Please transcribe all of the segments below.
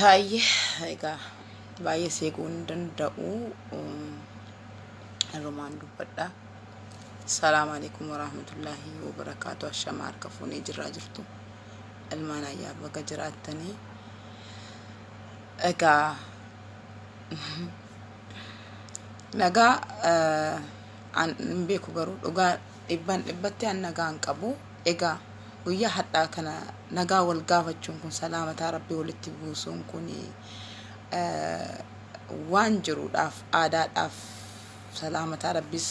Hayyee egaa baay'ee seequu hin danda'u harumaan dubbadha. Salaamu alaikum warahmatullahi wabarakaatu. Ashama harka fuunee jirraa jirtu ilmaan ayyaa baga jiraattanii egaa nagaa an beeku garuu dhugaa dhibbatti an nagaan qabu. Egaa guyyaa hadhaa kana nagaa wal gaafachuun kun salaamataa rabbii walitti buusuun kun waan jiruudhaaf aadaadhaaf salaamataa rabbiis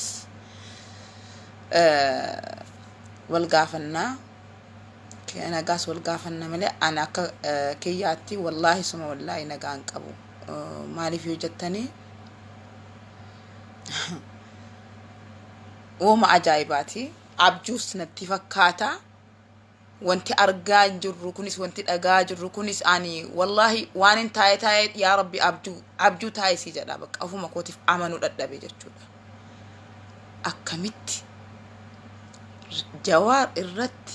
wal gaafannaa nagaas wal gaafannaa malee an akka kiyyaatti wallaahi suma wallaahi nagaan qabu. Maaliif yoo jettanii wooma ajaa'ibaati. Abjuus natti fakkaata. Wanti argaa jirru kunis wanti dhagaa jirru kunis ani wallahi waan hin taa'e yaa rabbi abjuu taa'e si jedha bakka ofuma kootiif amanuu dadhabe jechuudha. Akkamitti jawaar irratti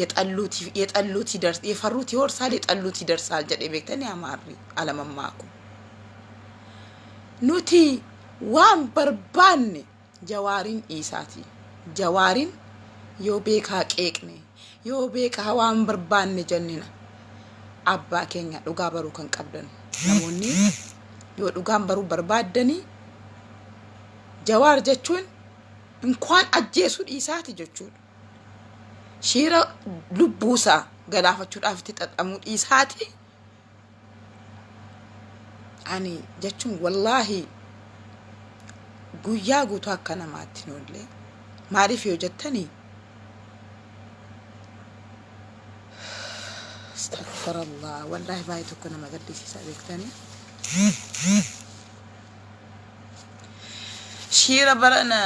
የጠሉት የፈሩት ይወርሳል የጠሉት ይደርሳል jedhe beektanii amaarri alamammaku nuti waan barbaanne jawaarin isaati. Jawaarin yoo beekaa qeeqne yoo beekaa waan barbaanne jennina abbaa keenya dhugaa baruu kan qabdan namoonni yoo dhugaan baruu barbaaddanii jawaar jechuun inkwaan ajjeesu dhiisaati jechuudha. Shira lubbuusaa galaafachuudhaaf itti xaxamuu dhiisaati. Ani jechuun wallaahi guyyaa guutuu akka namaatti noollee maaliif yoo jettanii astaghfirullah wallaahi baay'ee tokko nama gaddisiisa beektanii. Shira barana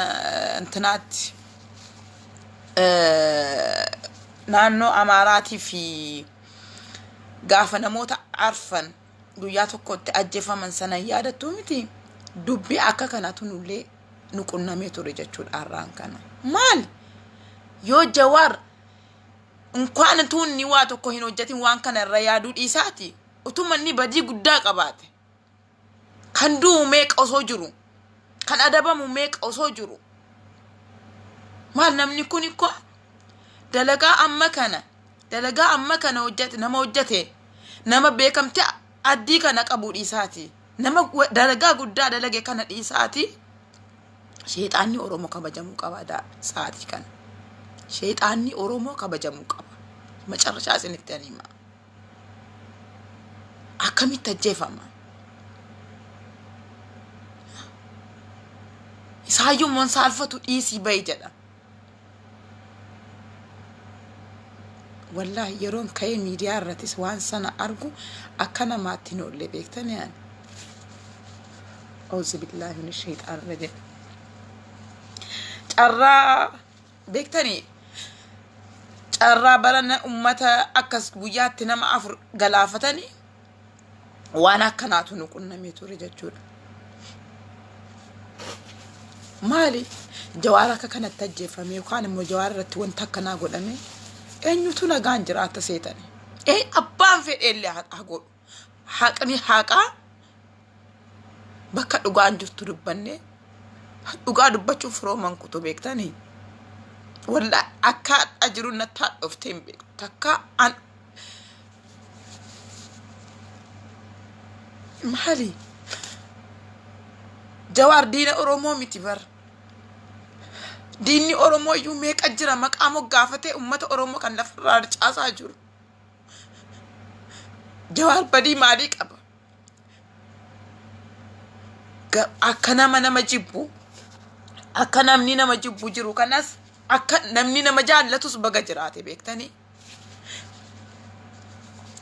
intinaatti naannoo Amaaraatii fi gaafa namoota arfan guyyaa tokkotti ajjeefaman sana yaadattu miti. Dubbii akka kanatu nullee nu qunnamee ture jechuudha har'aan kana. Maal yoo jawaar inkwaan tuunni waa tokko hin hojjetin waan kana irra yaaduu dhiisaati utuma inni badii guddaa qabaate kan du'u meeqa osoo jiru kan adabamu meeqa osoo jiru. Maal namni kun ikko dalagaa amma kana hojjete nama hojjete nama beekamte addii kana qabu dhiisaati. Nama dalagaa guddaa dalage kana dhiisaati. Sheexaanni Oromoo kabajamuu qaba sa'aatii kana. Sheexaanni Oromoo kabajamuu qaba. Macarrashaa isinitti anima. Akkamitti ajjeefama? Isaayyuu moon saalfatu dhiisii bayi jedha. Wallahi yeroon ka'ee miidiyaa irrattis waan sana argu akka namaatti noollee beektanii ani. Auzu billahi minash shaytaanir rajiim. Carraa beektanii carraa barana ummata akkas guyyaatti nama afur galaafatanii waan akkanaatu nu qunnamee ture jechuudha. Maali jawaar akka kanatti ajjeefame yookaan immoo jawaar irratti wanta akkanaa godhame eenyutu nagaan jiraata seetani? Abbaan fedheellee haa godhu. Haqni haqaa bakka dhugaan jirtu dubbanne dhugaa dubbachuuf rooman kutu beektanii. Wallahi akka ajiru natti dhufte hin beeku. Takka an maali jawaar diina Oromoo miti bar. Diinni Oromoo iyyuu meeqa jira maqaa moggaafatee ummata Oromoo kan lafarraa harcaasaa jiru. Jawaar badii maalii qaba? Akka nama jibbu akka namni nama jibbu jiru kanas akka namni nama jaallatus baga jiraate beektanii.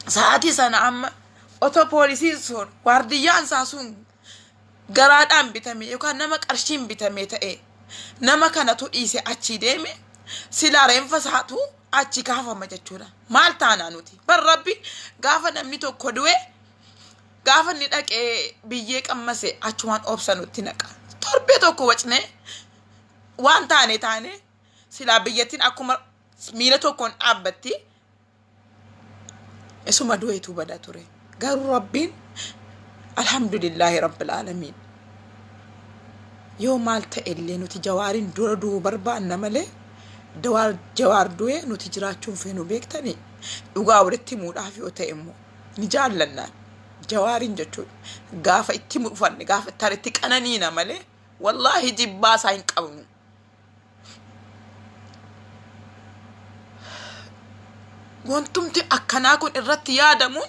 Sa'aatii sana amma otoo poolisiin sun waardiyyaan isaa sun garaadhaan bitame yookaan nama qarshiin bitame ta'e nama kanatu dhiise achi deeme silaa reenfa isaatu achi kaafama jechuudha. Maal taanaa nuti? Bar rabbi gaafa namni tokko du'e gaafa inni dhaqee biyyee qammase achumaan obsanutti naqa. Torbee tokko wacne waan taane silaa biyyattiin akkuma miila tokkoon dhaabbatti isuma du'eetu bada ture garuu rabbiin alhamdulillahi rabbil aalamiin yoo maal ta'ellee nuti jawaarin dura du'uu barbaanna malee jawaar du'e nuti jiraachuun feenu beektanii dhugaa walitti muudhaaf yoo ta'e immoo ni jaallannaan jawaarin jechuudha gaafa itti mufanne gaafa taritti qananiina malee wallahi jibbaasaa hin qabnu wantumti akkanaa kun irratti yaadamuun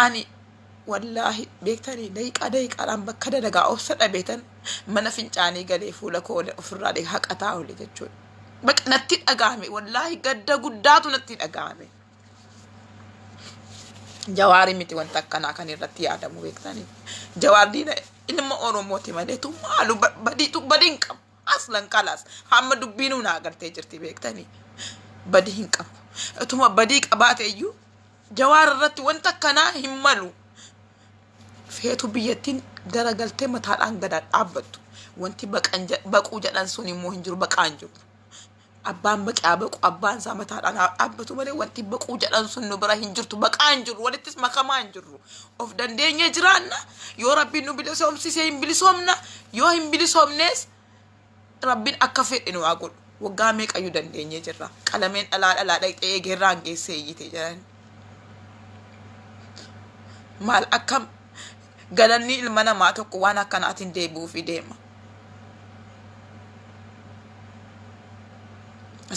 ani wallahi beektanii daqiiqaadhaan bakka dalagaa obsa dhabeetan mana fincaanii galee fuula koo ofirraa haqataa oole jechuudha bakka natti dhagahame wallahi gadda guddaatu natti dhagahame jawaari miti wanta akkanaa kan irratti yaadamu beektanii jawaar diina ilma oromooti malee tu maalu badiin qabu aslan kalaas hamma dubbiinuu na agartee jirti beektanii badii hin qabu utuma badii qabaate iyyuu jawaar irratti wanta akkanaa hin malu feetu biyyattiin garagaltee mataadhaan gada dhaabbattu wanti baquu jedhan sun immoo hin jiru baqaan jiru abbaan baqaa baqu abbaan isaa mataadhaan dhaabbatu malee wanti baquu jedhan sun nu bira hin jirtu baqaan jiru walittis makamaa hin jiru of dandeenye jiraanna yoo rabbiin nu bilisoomsisee hin bilisoomna yoo hin bilisoomnees rabbiin akka fedhe nu haa godhu waggaa meeqayyuu dandeenye jirra qalameen dhalaa dhaqxee eegeerraan geessee iyyite jedhan maal akkam galanni ilma namaa tokko waan akkanaatiin deebi'uufi deema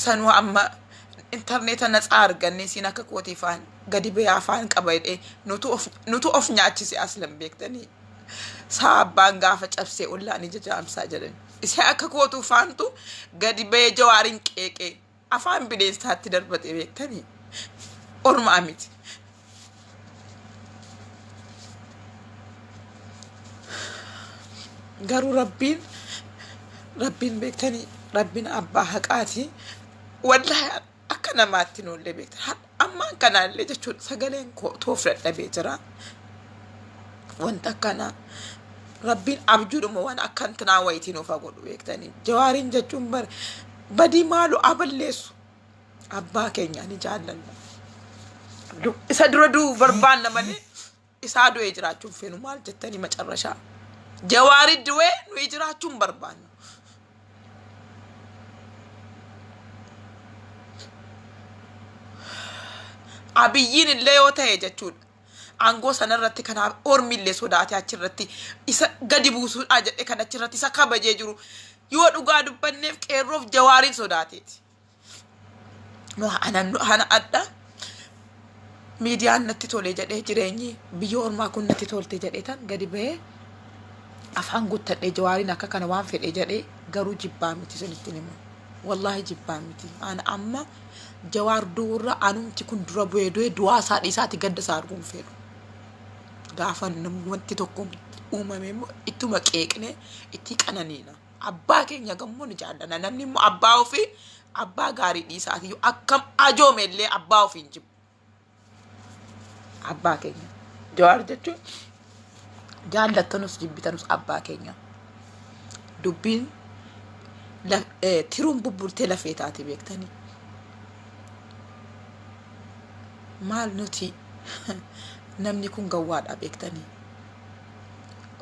sanuu amma intarneeta natsaa arganne siin akka kootii faan gadi ba'ee afaan qaba jedhee nutu of nyaachise aslan beektanii saa abbaan gaafa cabsee ollaan ija jaamsaa jedhan isee akka kootuu faantu gadi ba'ee jawaarin qeeqee afaan bineensaatti darbate beektanii ormaa miti garuu rabbiin beektanii rabbiin abbaa haqaati wallahi akka namaatti noollee beektan ammaan kanaallee jechuudha sagaleen koo fudhadhabee jira wanta akkanaa rabbiin abjuudhuma waan akkantinaa wayitiin of godhu beektanii jawaariin jechuun badii maalu aballeessu abbaa keenya ni jaallanna isa dura du'uu barbaanna malee isaa du'ee jiraachuun feenu maal jettanii macarrashaa jawaari du'ee nuyi jiraachuun barbaanna abiyyiin illee yoo ta'e jechuudha aangoo sanarratti kanaaf ormillee sodaatee achirratti isa gadi buusuudhaa jedhe kan achirratti isa kabajee jiru yoo dhugaa dubbanneef qeerroof jawaariin sodaateeti hana adda miidiyaan natti tolee jedhee jireenyi biyya ormaa kun natti tolte jedhee tan gadi ba'ee afaan guuttadhee jawaariin akka kana waan fedhee jedhee garuu jibbaa miti sunitti himu wallahi jibbaa miti ana amma jawaar duurra anumti kun dura bu'ee du'aa isaa dhiisaati gadda isaa arguun fedhu gaafa wanti tokko uumame immoo ittuma qeeqne itti qananiina abbaa keenya gammoo ni jaallana namni immoo abbaa ofii abbaa gaarii dhiisaati yoo akkam ajoomellee abbaa ofiin jibbu abbaa keenya jawaar jechuun jaallattanus jibbitanus abbaa keenya dubbiin tiruun bubbultee lafee taate beektanii maal nuti namni kun gawwaadha beektanii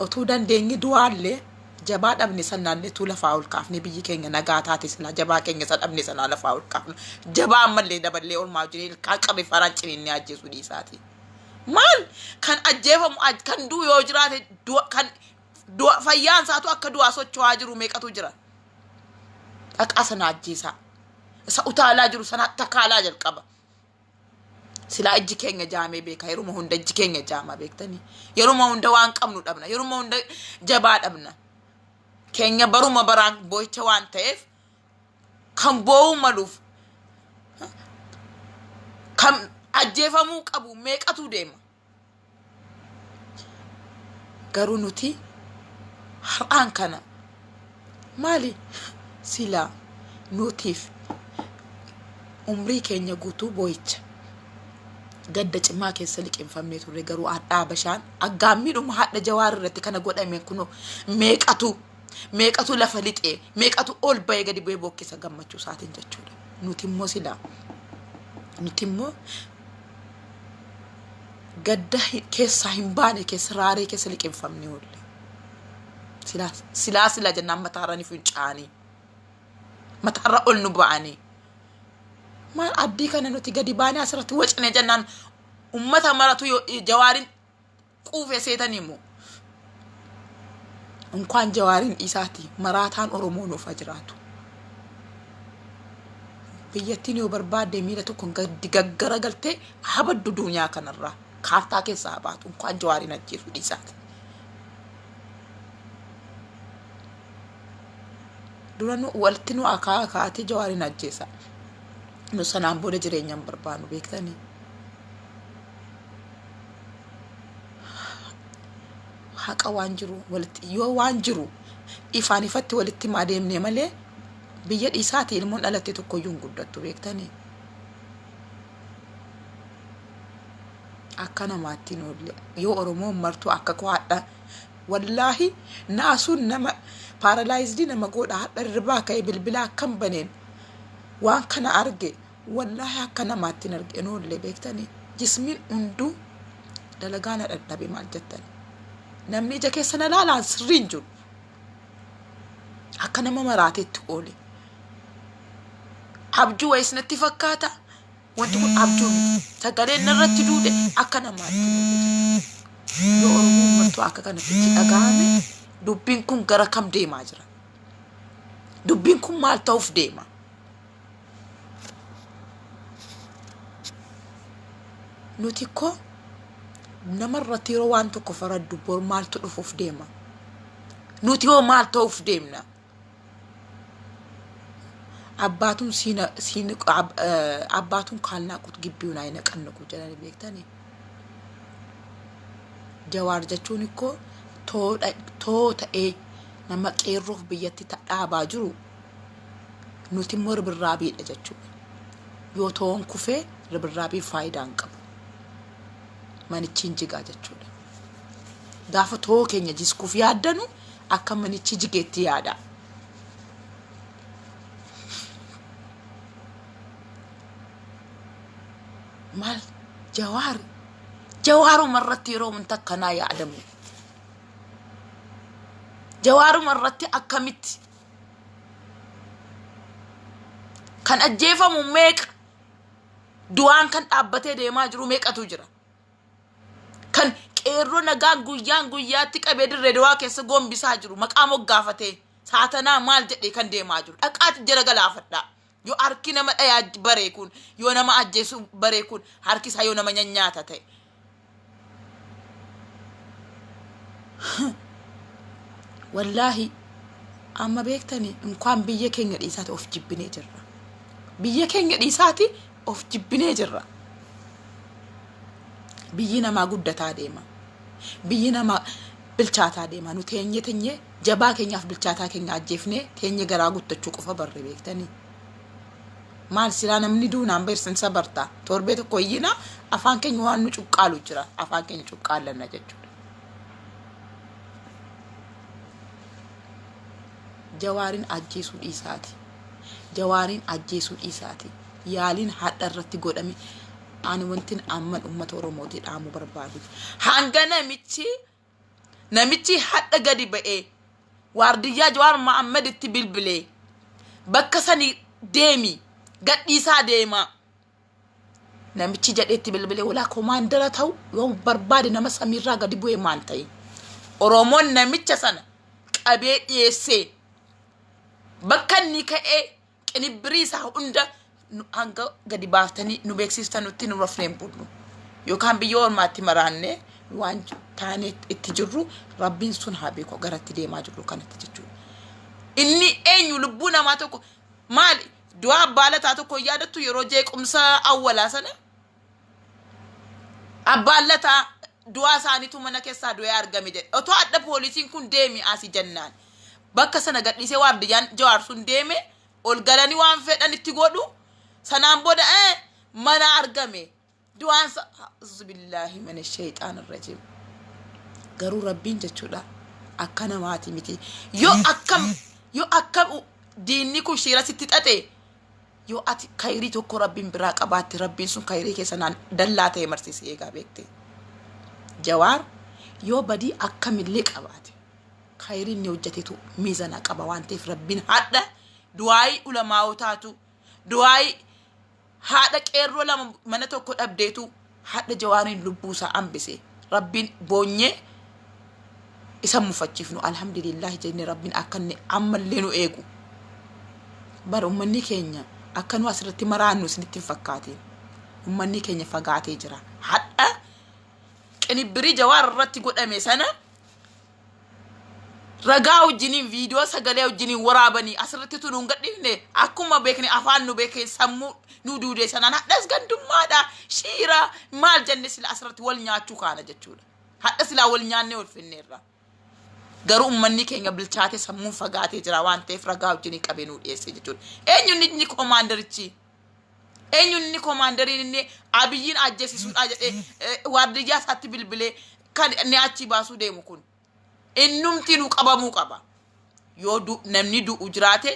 otuu dandeenyi du'aallee jabaa dhabne sanaallee tuu lafaa ol kaafne biyyi keenya nagaa taate sana jabaa keenya isa dhabne sana lafaa ol kaafne jabaa ammallee daballee olmaa jiree ilkaan qabee faraan ciniinnee ajjeesuu dhiisaati maal kan ajjeefamu kan du'u yoo jiraate kan fayyaan isaatu akka du'aa socho'aa jiru meeqatu jira dhaqaa sana ajjeesaa isa utaalaa jiru sana takaalaa jalqaba sila ijji keenya jaamee beeka yeruma hunda ijji keenya jaama beektanii yeruma hunda waan qabnu dhabna yeruma hunda jabaa dhabna keenya baruma baraan boo'icha waan ta'eef kan boo'uu maluuf kan ajjeefamuu qabu meeqatu deema garuu nuti har'aan kana maali sila nutiif umrii keenya guutuu boo'icha gadda cimaa keessa liqinfamnee turre garuu addaa bashaan aggaammiidhuma hadha jawaar irratti kana godhame kuno meeqatu lafa lixee meeqatu ol ba'ee gadi bu'ee bokkisa gammachuu isaatiin jechuudha nuti immoo gadda keessa hin baane keessa raaree keessa liqinfamni oolle sila jennaan mataarra ni fincaanii mataarra ol nu ba'anii maal abdii kana nuti gadi baanee asirratti wacne jennaan ummata maratu jawaarin quufe seetanii moo እንኳን jawaarin isaati maraataan oromoo nuuf jiraatu biyyattiin yoo barbaade miila tokko gadi gaggara galtee habaddu dunyaa kanarraa kaartaa keessa baatu እንኳን jawaarin ajjeesu isaati duranu walti nu akaati jawaarin ajjeesa nu sanaan booda jireenyaan barbaanu beektanii haqa waan jiru walti yoo waan jiru ifaan ifatti walitti maadeemne malee biyya dhiisaati ilmoon dhalate tokko yuun guddattu beektanii akka namaatti noolle yoo oromoo martu akka kwaadha wallahi naasuun nama paralyzed nama godha hadha ribaa ka'e bilbila akkam baneen waan kana arge wallahi akka namaatti arge noolle beektanii jismiin hundu dalagaana dadhabe maal jettani namni ija keessana laalaan sirriin jiru akka nama maraateetti oole abjuu waysnatti fakkaata wanti kun abjuu sagaleen narratti duude akka namaatti yoo oromoo martu akka kanatti dhagaame dubbiin kun gara kam deemaa jira dubbiin kun maal ta'uuf deema nuti ko namarratti yeroo waan tokko faraddu bor maaltu dhufuuf deema nuti yoo maal ta'uuf deemna abbaatun abbaatun kaalnaa qut gibbiun ayna qannaku jedhanii beektanii jawaar jechuun ikko too ta'ee nama qeerroof biyyatti dhaabaa jiru nuti immoo ribirraabiidha jechuudha yoo toon kufee ribirraabii faayidaa hin qabu manichiin jigaa jechuudha gaafa too keenya jiskuuf yaaddanu akka manichi jigeetti yaada maal jawaaru marratti yeroo mun takkanaa yaadamu jawaaru marratti akkamitti kan ajjeefamu meeqa du'aan kan dhaabbatee deemaa jiru meeqatu jira kan qeerroo nagaa guyyaatti qabee dirree dawaa keessa gombisaa jiru maqaa moggaafatee saatanaa maal jedhee kan deemaa jiru dhaqaati jara galaafadhaa yoo harki nama dhayaa bareekuun yoo nama ajjeesu bareekuun harki isaa yoo nama nyaata ta'e wallahi amma beektanii inkaan biyya keenya dhiisaati of jibbinee jirra biyya keenya dhiisaati of jibbinee jirra biyyi namaa guddataa deema biyyi namaa bilchaataa deema nu teenye jabaa keenyaaf bilchaataa keenya ajjeefnee teenye garaa guttachuu qofa barre beektanii maal silaa namni duunaan beersan sabartaa torbee tokko iyyina afaan keenya waan nu cuqqaalu jira afaan keenya cuqqaallanna jechuudha jawaarin ajjeesuu dhiisaati yaaliin hadha irratti godhame ani wantin amman ummata oromooti dhaamu barbaadu hanga namichi hadha gadi ba'ee waardiyyaa jawaar Muhammad itti bilbilee bakka sani deemi gadhiisaa deema namichi jedheetti bilbilee wala komaandara ta'u yoo barbaade nama samiirraa gadi bu'ee maal ta'e oromoon namicha sana qabee dhiyeessee bakka inni ka'ee qinibbiriisaa hunda hanga gadi baaftanii nu beeksistanutti nu rafneen bullu yookaan biyya ormaatti maraanne waan taanee itti jirru rabbiin sun haa beeku garatti deemaa jirru kanatti jechuudha inni eenyu lubbuu namaa tokko maali du'a baalataa tokko yaadattu yeroo jeequmsa awwalaa sana abbaalataa du'a isaaniitu mana keessaa du'ee argame jedhe otoo adda poolisiin kun deemi asii jennaan bakka sana gadhiisee waardiyyaan jawaar sun deeme ol galanii waan fedhan itti godhu sanaan booda mana argame du'aan billahi minash shaytaanir rajiim garuu rabbiin jechuudha akka namaati miti yoo akkam diinni kun shiira sitti xaxe yoo ati khayrii tokko rabbiin biraa qabaatti rabbiin sun khayrii keessanaan dallaa ta'e marsisee eegaa beekte jawaar yoo badii akkamillee qabaate khayriin ni hojjetetu miizana qaba waan ta'eef rabbiin hadha du'aayi ulamaawotaatu du'aayi haadha qeerroo lama mana tokko dhabdeetu hadha jawaariin lubbuusaa hambise rabbiin boonyee isa mufachiifnu alhamdulillah jenne rabbiin akkanne ammallee nu eegu bar ummanni keenya akkanu asirratti maraannu isinitti fakkaateen ummanni keenya fagaatee jira hadha qinibbirii jawaar irratti godhame sana ragaa wajjiniin viidiyoo sagalee wajjiniin waraabanii asirratti tunuun gadhiifne akkuma beekne afaan nu beekne sammuu nu duudee sanaan hadhas gandummaadha shiira maal jenne sila asirratti wal nyaachuu kaana jechuudha hadha sila wal nyaanne wal finneerra garuu ummanni keenya bilchaate sammuun fagaatee jira waan ta'eef ragaa wajjiniin qabee nu dhiyeesse jechuudha eenyuun inni koomaandarichi eenyuun inni koomaandariin inni abiyyiin ajjeesisuudha jedhee waardiyyaa isaatti bilbilee kan inni achi baasuu deemu kun innumti nu qabamuu qaba yoo namni du'u jiraate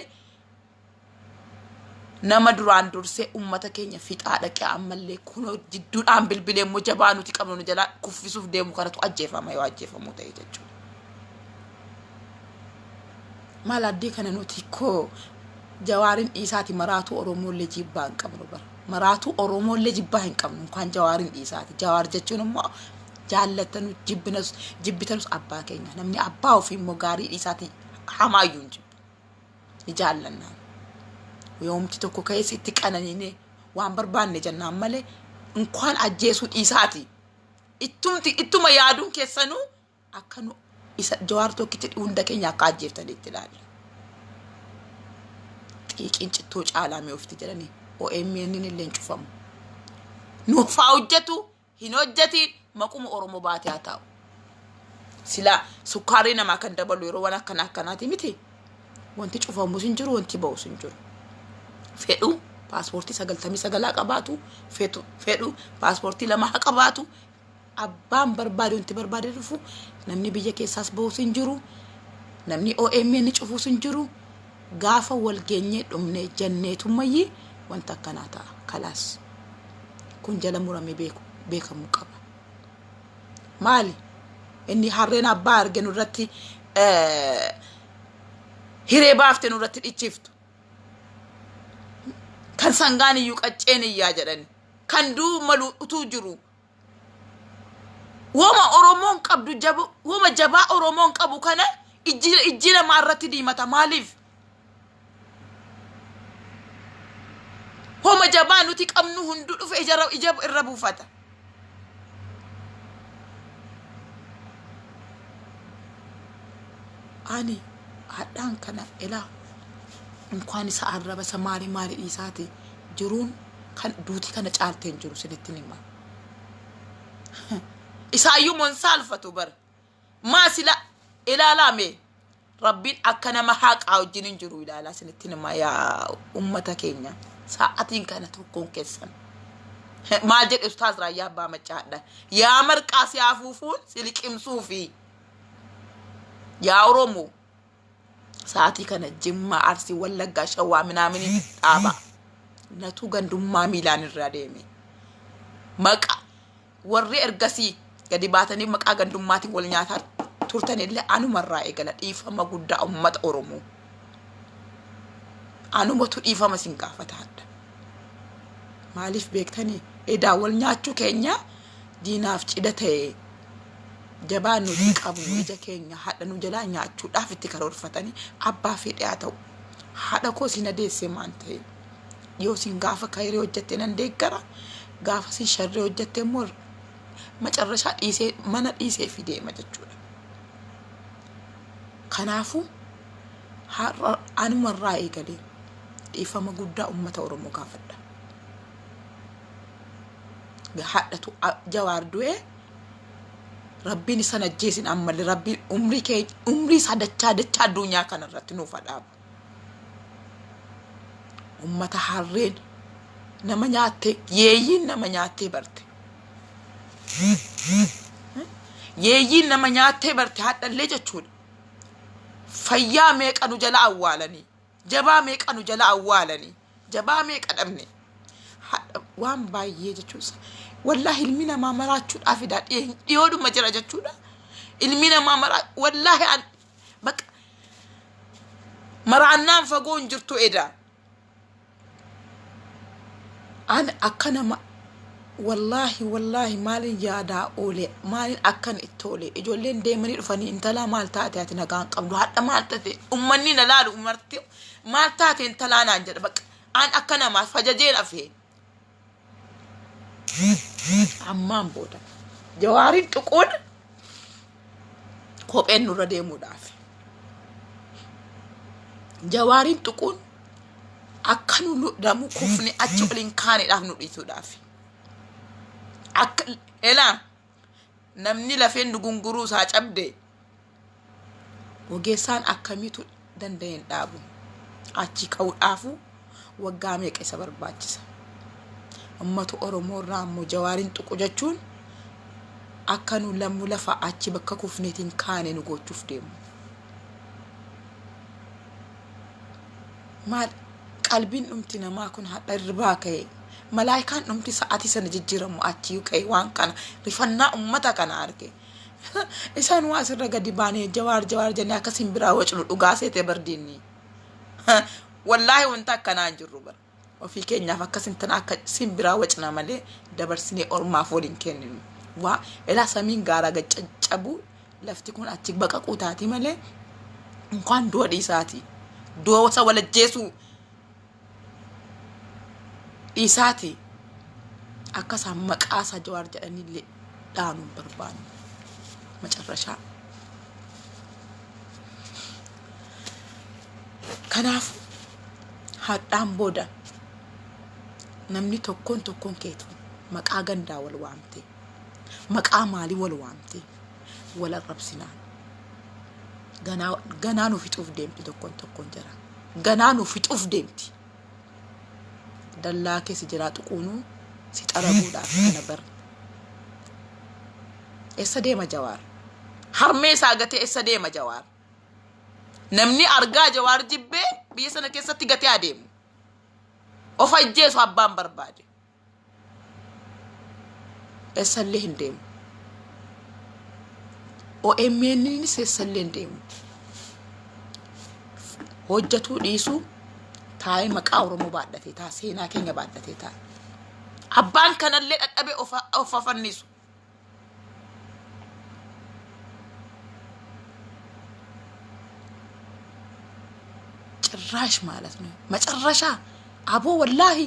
nama duraan dursee ummata keenya fixaa dhaqee ammallee kunoo jidduudhaan bilbilee immoo jabaa nuti qabnu jala kuffisuuf deemu kanatu ajjeefama yoo ajjeefamu ta'e jechuudha maal addii kana nuti koo jawaarin dhiisaati maraatu oromoolee jibbaa hin qabnu bara maraatu oromoolee jibbaa hin qabnu kan jawaarin dhiisaati jawaar jechuun immoo jaallatanu jibbitanus abbaa keenya namni abbaa ofii immoo gaarii dhiisaati hamaayyuun jibbi ni jaallanna yoomti tokko keessa itti qananiine waan barbaanne jennaan malee inkaan ajjeesuu dhiisaati ittuma yaaduun keessanuu akkanu isa jawaar tokkitti hunda keenya akka ajjeeftan itti ilaalla xiiqiin cittoo caalamee ofti jedhanii OMN illee cufamu nuufaa hojjetu hin hojjetiin maquma oromoo baatee haa ta'u sila sukkaarii namaa kan dabalu yeroo waan akkanaati miti wanti cufamu sin jiru wanti ba'u sin jiru fedhu paaspoortii 99 qabaatu fedhu paaspoortii 2 qabaatu abbaan barbaade wanti barbaade dhufu namni biyya keessaas ba'u sin jiru namni OMN cufu sin jiru gaafa wal geenyee dhumne janneetummayyi wanta akkanaa ta'a kalaas kun jala muramee beekamu qaba maali inni harreen abbaa arginu irratti hiree baafte nu irratti dhichiftu kan sangaan iyyuu qacceen iyyaa jedhani kan duu malu utuu jiru woma oromoon qabdu woma jabaa oromoon qabu kana ijji namaa irratti diimata maaliif woma jabaa nuti qabnu hundu dhufe ija irra buufata ani hadhaan kana ila inkaan isa arraba isa maali isaati jiruun kan duuti kana caalteen jiru sinitti nima isaayyuu mon salfatu bar maasila ilaalame rabbiin akka nama haqaa wajjin jiru ilaala sinitti nima yaa ummata keenya sa'atiin kana tokkoon keessan maal jedhe ustaaz raayyaa abbaa macaadha yaa marqaa si afuufuun siliqimsuu fi yaa oromoo sa'atii kana jimma arsi wallaggaa shawaa minaamini dhaaba natu gandummaa miilaan irraa deeme maqa warri ergasii gadi baatanii maqaa gandummaatiin wal nyaataa turtan illee anumarraa eegala dhiifama guddaa ummata oromoo anumatu dhiifama sin gaafataadha maaliif beektanii edaa wal nyaachuu keenya diinaaf cidha ta'e jabaan nuti qabnu ija keenya hadha nu jalaa nyaachuudhaaf itti karoorfatanii abbaa fedhe haa ta'u hadha koo sin adeesse maan ta'e yoo sin gaafa kayree hojjette nan deeggara gaafa sin sharree hojjette immoo macarrashaa dhiisee mana dhiisee fi deema jechuudha kanaafu anumarraa eegalee dhiifama guddaa ummata oromoo gaafadha hadhatu jawaar du'e rabbiin isa najjeesin ammallee rabbiin umrii isaa dachaa addunyaa kanarratti nuuf dhaabu ummata harreen nama nyaattee yeeyyiin nama nyaattee barte yeeyyiin nama nyaattee barte hadhallee jechuudha fayyaa meeqa nu jala awwaalanii jabaa meeqa nu jala awwaalanii jabaa meeqa dhabne waan baay'ee jechuudha wallahi ilmina ma maraachuu afida dhiyooduma jira jechuudha ilmina ma mara wallahi an bak maraannaan fagoo jirtu eda an akkana ma wallahi maalin yaada ole maalin akkan ittole ijoolleen deemanii dhufanii intala maal taate ati nagaan qabdu hadda maal taate ummanni na laalu umarti maal taate intala naan jedha bak an akkana ma fajajeen afee ammaan booda jawaarin tuquun kopheen nurra deemuudhaaf jawaarin tuquun akkanu damu kufni achi olin kaanidhaaf nu dhiisuudhaaf akka ela namni lafeen gunguruu isaa cabde ogeessaan akkamitu danda'een dhaabu achi ka'uudhaafu waggaa meeqa isa barbaachisa ummatu oromoo irraa ammoo jawaarin tuqu jechuun akkanu lammu lafa achi bakka kufneetiin kaane nu gochuuf deemu maal qalbiin dhumti namaa kun hadha irraa ka'e malaayikaan dhumti sa'aatii sana jijjiiramu achi ka'e waan kana rifannaa ummata kana arge isaan waa asirra gadi baanee jawaar jennee akka simbiraa wacnu dhugaa seete bardiinni wallahi wanta akkanaan jirru bar ofii keenyaaf akkasintan akka simbiraa wacna malee dabarsinee ormaaf waliin kenninu waa ela samiin gaara gaccabu lafti kun achi baqaquu taati malee inkaan du'a dhiisaati du'a wasa walajjeesu dhiisaati akkasa maqaasa jawaar jedhanillee dhaanuun barbaannu macarrashaa kanaaf hadhaan booda namni tokkoon keetu maqaa gandaa wal waamte maqaa maalii wal waamte wal arrabsinaa ganaa nu fixuuf deemti tokkoon jira ganaa nu fixuuf deemti dallaa keessa jira tuquunu si xarabuudhaaf kana bar essa deema jawaar harmee isaa gatee essa deema jawaar namni argaa jawaar jibbee biyya sana keessatti gatee adeemu of ajjeesu abbaan barbaade essa illee hin deemu OMN seessallee hin deemu hojjatu dhiisu taa'ee maqaa oromoo baadhatee taa seenaa keenya baadhatee taa abbaan kanallee dhadhabe of afannisu ጭራሽ ማለት ነው መጨረሻ አቦ ወላሂ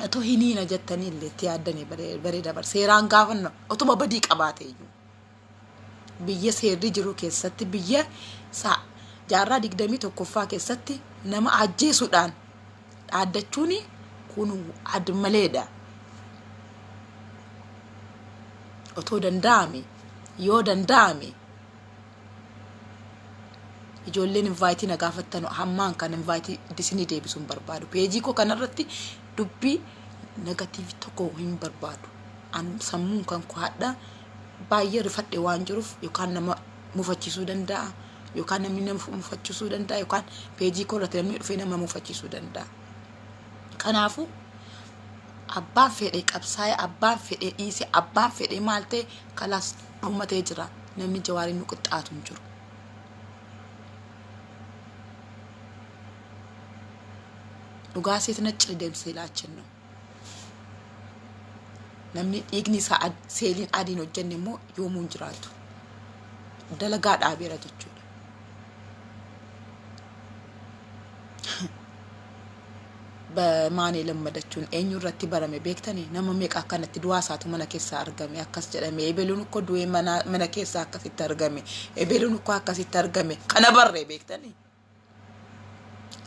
አቶ ሂኒና ጀተኒ ለቲያደኒ በሬ ደበር ሴራን ጋፈን ነው ኦቶማ በዲ ቀባቴዩ ብየ ሴሪ ጅሩ ከሰት ብየ ሳ ጃራ ዲግደሚ ተኮፋ ከሰት ነማ አጄ ሱዳን አደቹኒ ኩኑ አድመሌዳ ኦቶ ደንዳሚ ዮ ደንዳሚ ijoolleen invite na gaafatanu hammaan kan invite disini deebisuun barbaadu peejii ko kanarratti dubbii negative tokko hin barbaadu an sammuun kan ko hadda baay'ee rifadhe waan jiruuf yookaan nama mufachiisuu danda'a yookaan namni nama mufachiisuu danda'a yookaan peejii ko irratti namni dhufee nama mufachiisuu danda'a kanaafu abbaan fedhe qabsaa'ee abbaan fedhe dhiise abbaan fedhe maalte kalaas ummatee jira namni jawaarin nu qixxaatu hin jiru dhugaasiit nacci deemsee laachin ነው namni dhiigni isaa seeliin adiin hojjenne immoo yoomuun jiraatu dalagaa dhaabeera jechuudha በማኔ ለመደቹን eenyurratti barame beektani nama meeqa akkanatti du'a isaatu mana keessa argame akkas jedhame ebeluun uko du'e mana keessa akkasitti argame ebeluun uko akkasitti argame kana barre beektani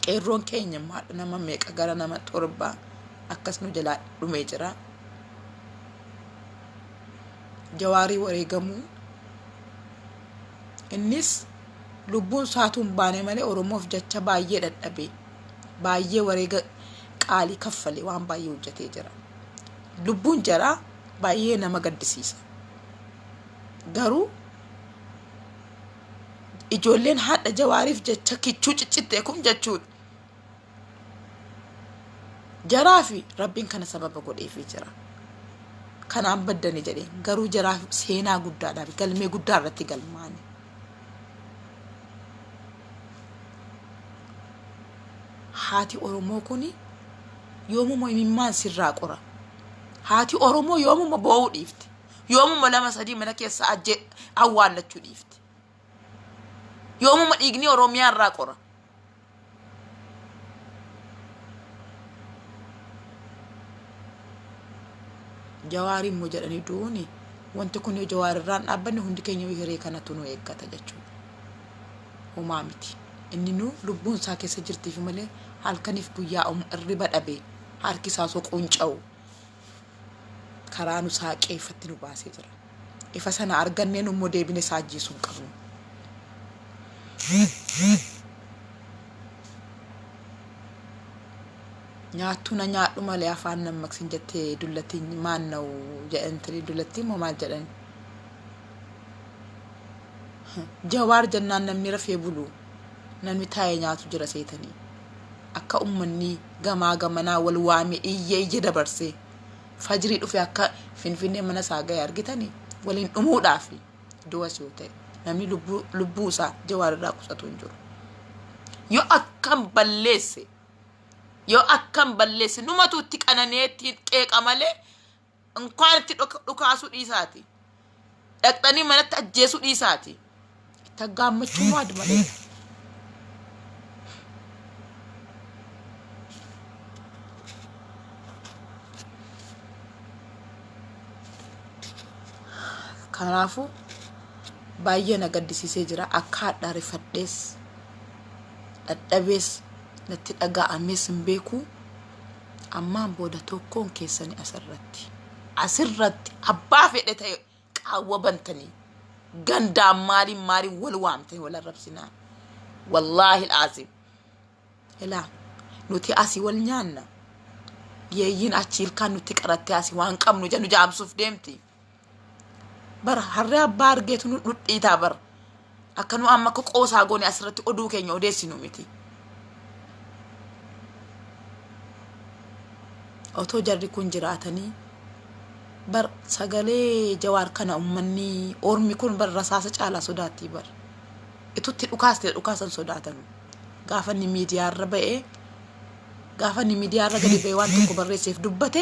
qeerroon keenya maal nama meeqa gara nama torba akkas nu jala dhume jira jawaari wareegamu innis lubbuun saatuun baane malee oromoof jecha baay'ee dadhabe baay'ee wareega qaali kaffale waan baay'ee hojjetee jira lubbuun jara baay'ee nama gaddisiisa garuu ijoolleen hadha jawaariif jecha kichuu ciccitte kum jechuudha jaraafi rabbiin kana sababa godheefii jira kanaan baddani jedhe garuu jaraaf seenaa guddaadhaaf galmee guddaa irratti galmaani haati oromoo kuni yoomuma imimmaan sirraa qora haati oromoo yoomuma boo'uu dhiifti yoomuma lama sadii mana keessa awwaallachuu dhiifti yoomuma dhiigni oromiyaa irraa qora jawaari immoo jedhanii duuni wanti kun jawaar irraan dhaabbanni hundi keenya hiree kanatu nu eeggata jechuudha homaa miti inni nu lubbuun isaa keessa jirtiif malee halkaniif guyyaa irriba dhabe harki isaa soquunca'u karaa nu saaqeeffatti nu baasee jira ifa sana argannee nu immoo deebine saajjiisuun qabnu nyaattu na nyaadhu malee afaan nammaqsin jettee dullattiin maanna'u jedhantanii dullattiin moo maal jedhan jawaar jennaan namni rafee bulu namni taa'ee nyaatu jira seetanii akka ummanni gamaa gamanaa wal waame iyye dabarsee fajrii dhufe akka finfinnee mana isaa ga'e argitanii waliin dhumuudhaaf du'as yoo ta'e namni lubbuu isaa jawaar irraa qusatu hin jiru yoo akkam balleesse numatu itti qananeetti qeeqa malee inkaan itti dhukaasuu dhiisaati dhaqxanii manatti ajjeesuu dhiisaati itti gaammachuu waad malee kanaafu baay'ee na gaddisiisee jira akka hadhaa rifadhees dadhabees natti dhaga'amees hin beeku ammaan booda tokkoon keessanii asirratti abbaa fedhe ta'e qaawwa bantanii gandaan maaliin wal waamtanii wal arrabsinaa wallaahi al'aazim ilaa nuti asii wal nyaanna yeeyyiin achi ilkaan nuti qarattee asii waan qabnu jedhu jaamsuuf deemti bara harree abbaa argeetu nu dhudhiitaa bara akka nu amma qoosaa goone asirratti oduu keenya odeessinu miti otoo jarri kun jiraatanii bar sagalee jawaar kana ummanni ormi kun bar rasaasa caalaa sodaattii bar itutti dhukaasan sodaatanu gaafanni miidiyaarra ba'ee gaafanni miidiyaarra gadi ba'ee waan tokko barreesseef dubbate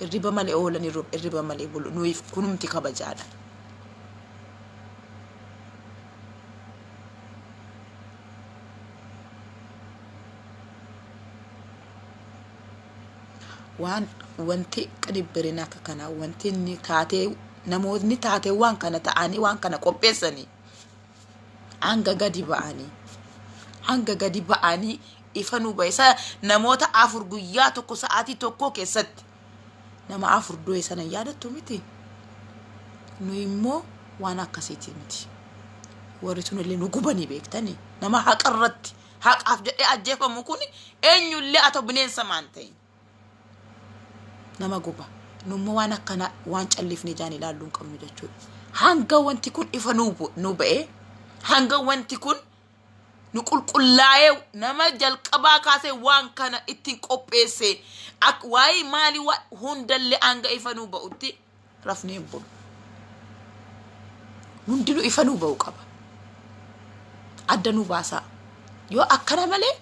irriba malee oolan irriba malee bulu nuuf kunumti kabajaadha wanti qadibbirina akka kana wanti ni taatee namoonni taatee waan kana ta'anii waan kana qopheessanii hanga gadi ba'anii ifa nu baysa namoota afur guyyaa tokko sa'aatii tokko keessatti nama afur du'e sana yaadattu miti nu immoo waan akkasiiti miti warri sun illee nu gubanii beektanii nama haqarratti haqaaf jedhee ajjeefamu kun eenyullee atoo bineensa maan ta'e nama guba numma waan akkana waan callifne jaan ilaalluun qabnu jechuudha hanga wanti kun ifa nu ba'e hanga wanti kun nu qulqullaa'ee nama jalqabaa kaasee waan kana ittiin qopheesse ak waa'ee maali hundalle hanga ifa nu ba'utti rafneen bulu hundinuu ifa nu ba'u qaba adda nu baasaa yoo akkana malee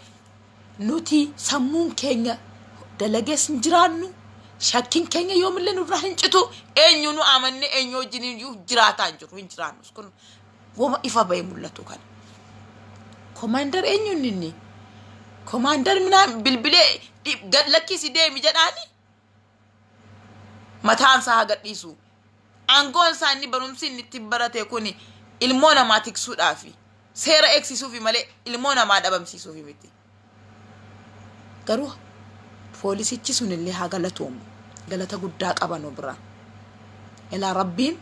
nuti sammuun keenya dalagees hin jiraannu shakkin keenya yoomillee nurraa hin citu eenyu nu amanne eenyu wajjin jiraataa hin jiraannus kun wama ifa ba'ee mul'atu kana commander eenyu inni commander mina bilbilee lakkisi deemi jedhaani mataan isaa gadhiisu aangoon isaa inni barumsi inni itti barate kun ilmoo namaa tiksuudhaafi seera eegsisuufi malee ilmoo namaa dhabamsiisuufi miti garuu poolisichi sunillee haa galatoom galata guddaa qaban bira ilaa rabbiin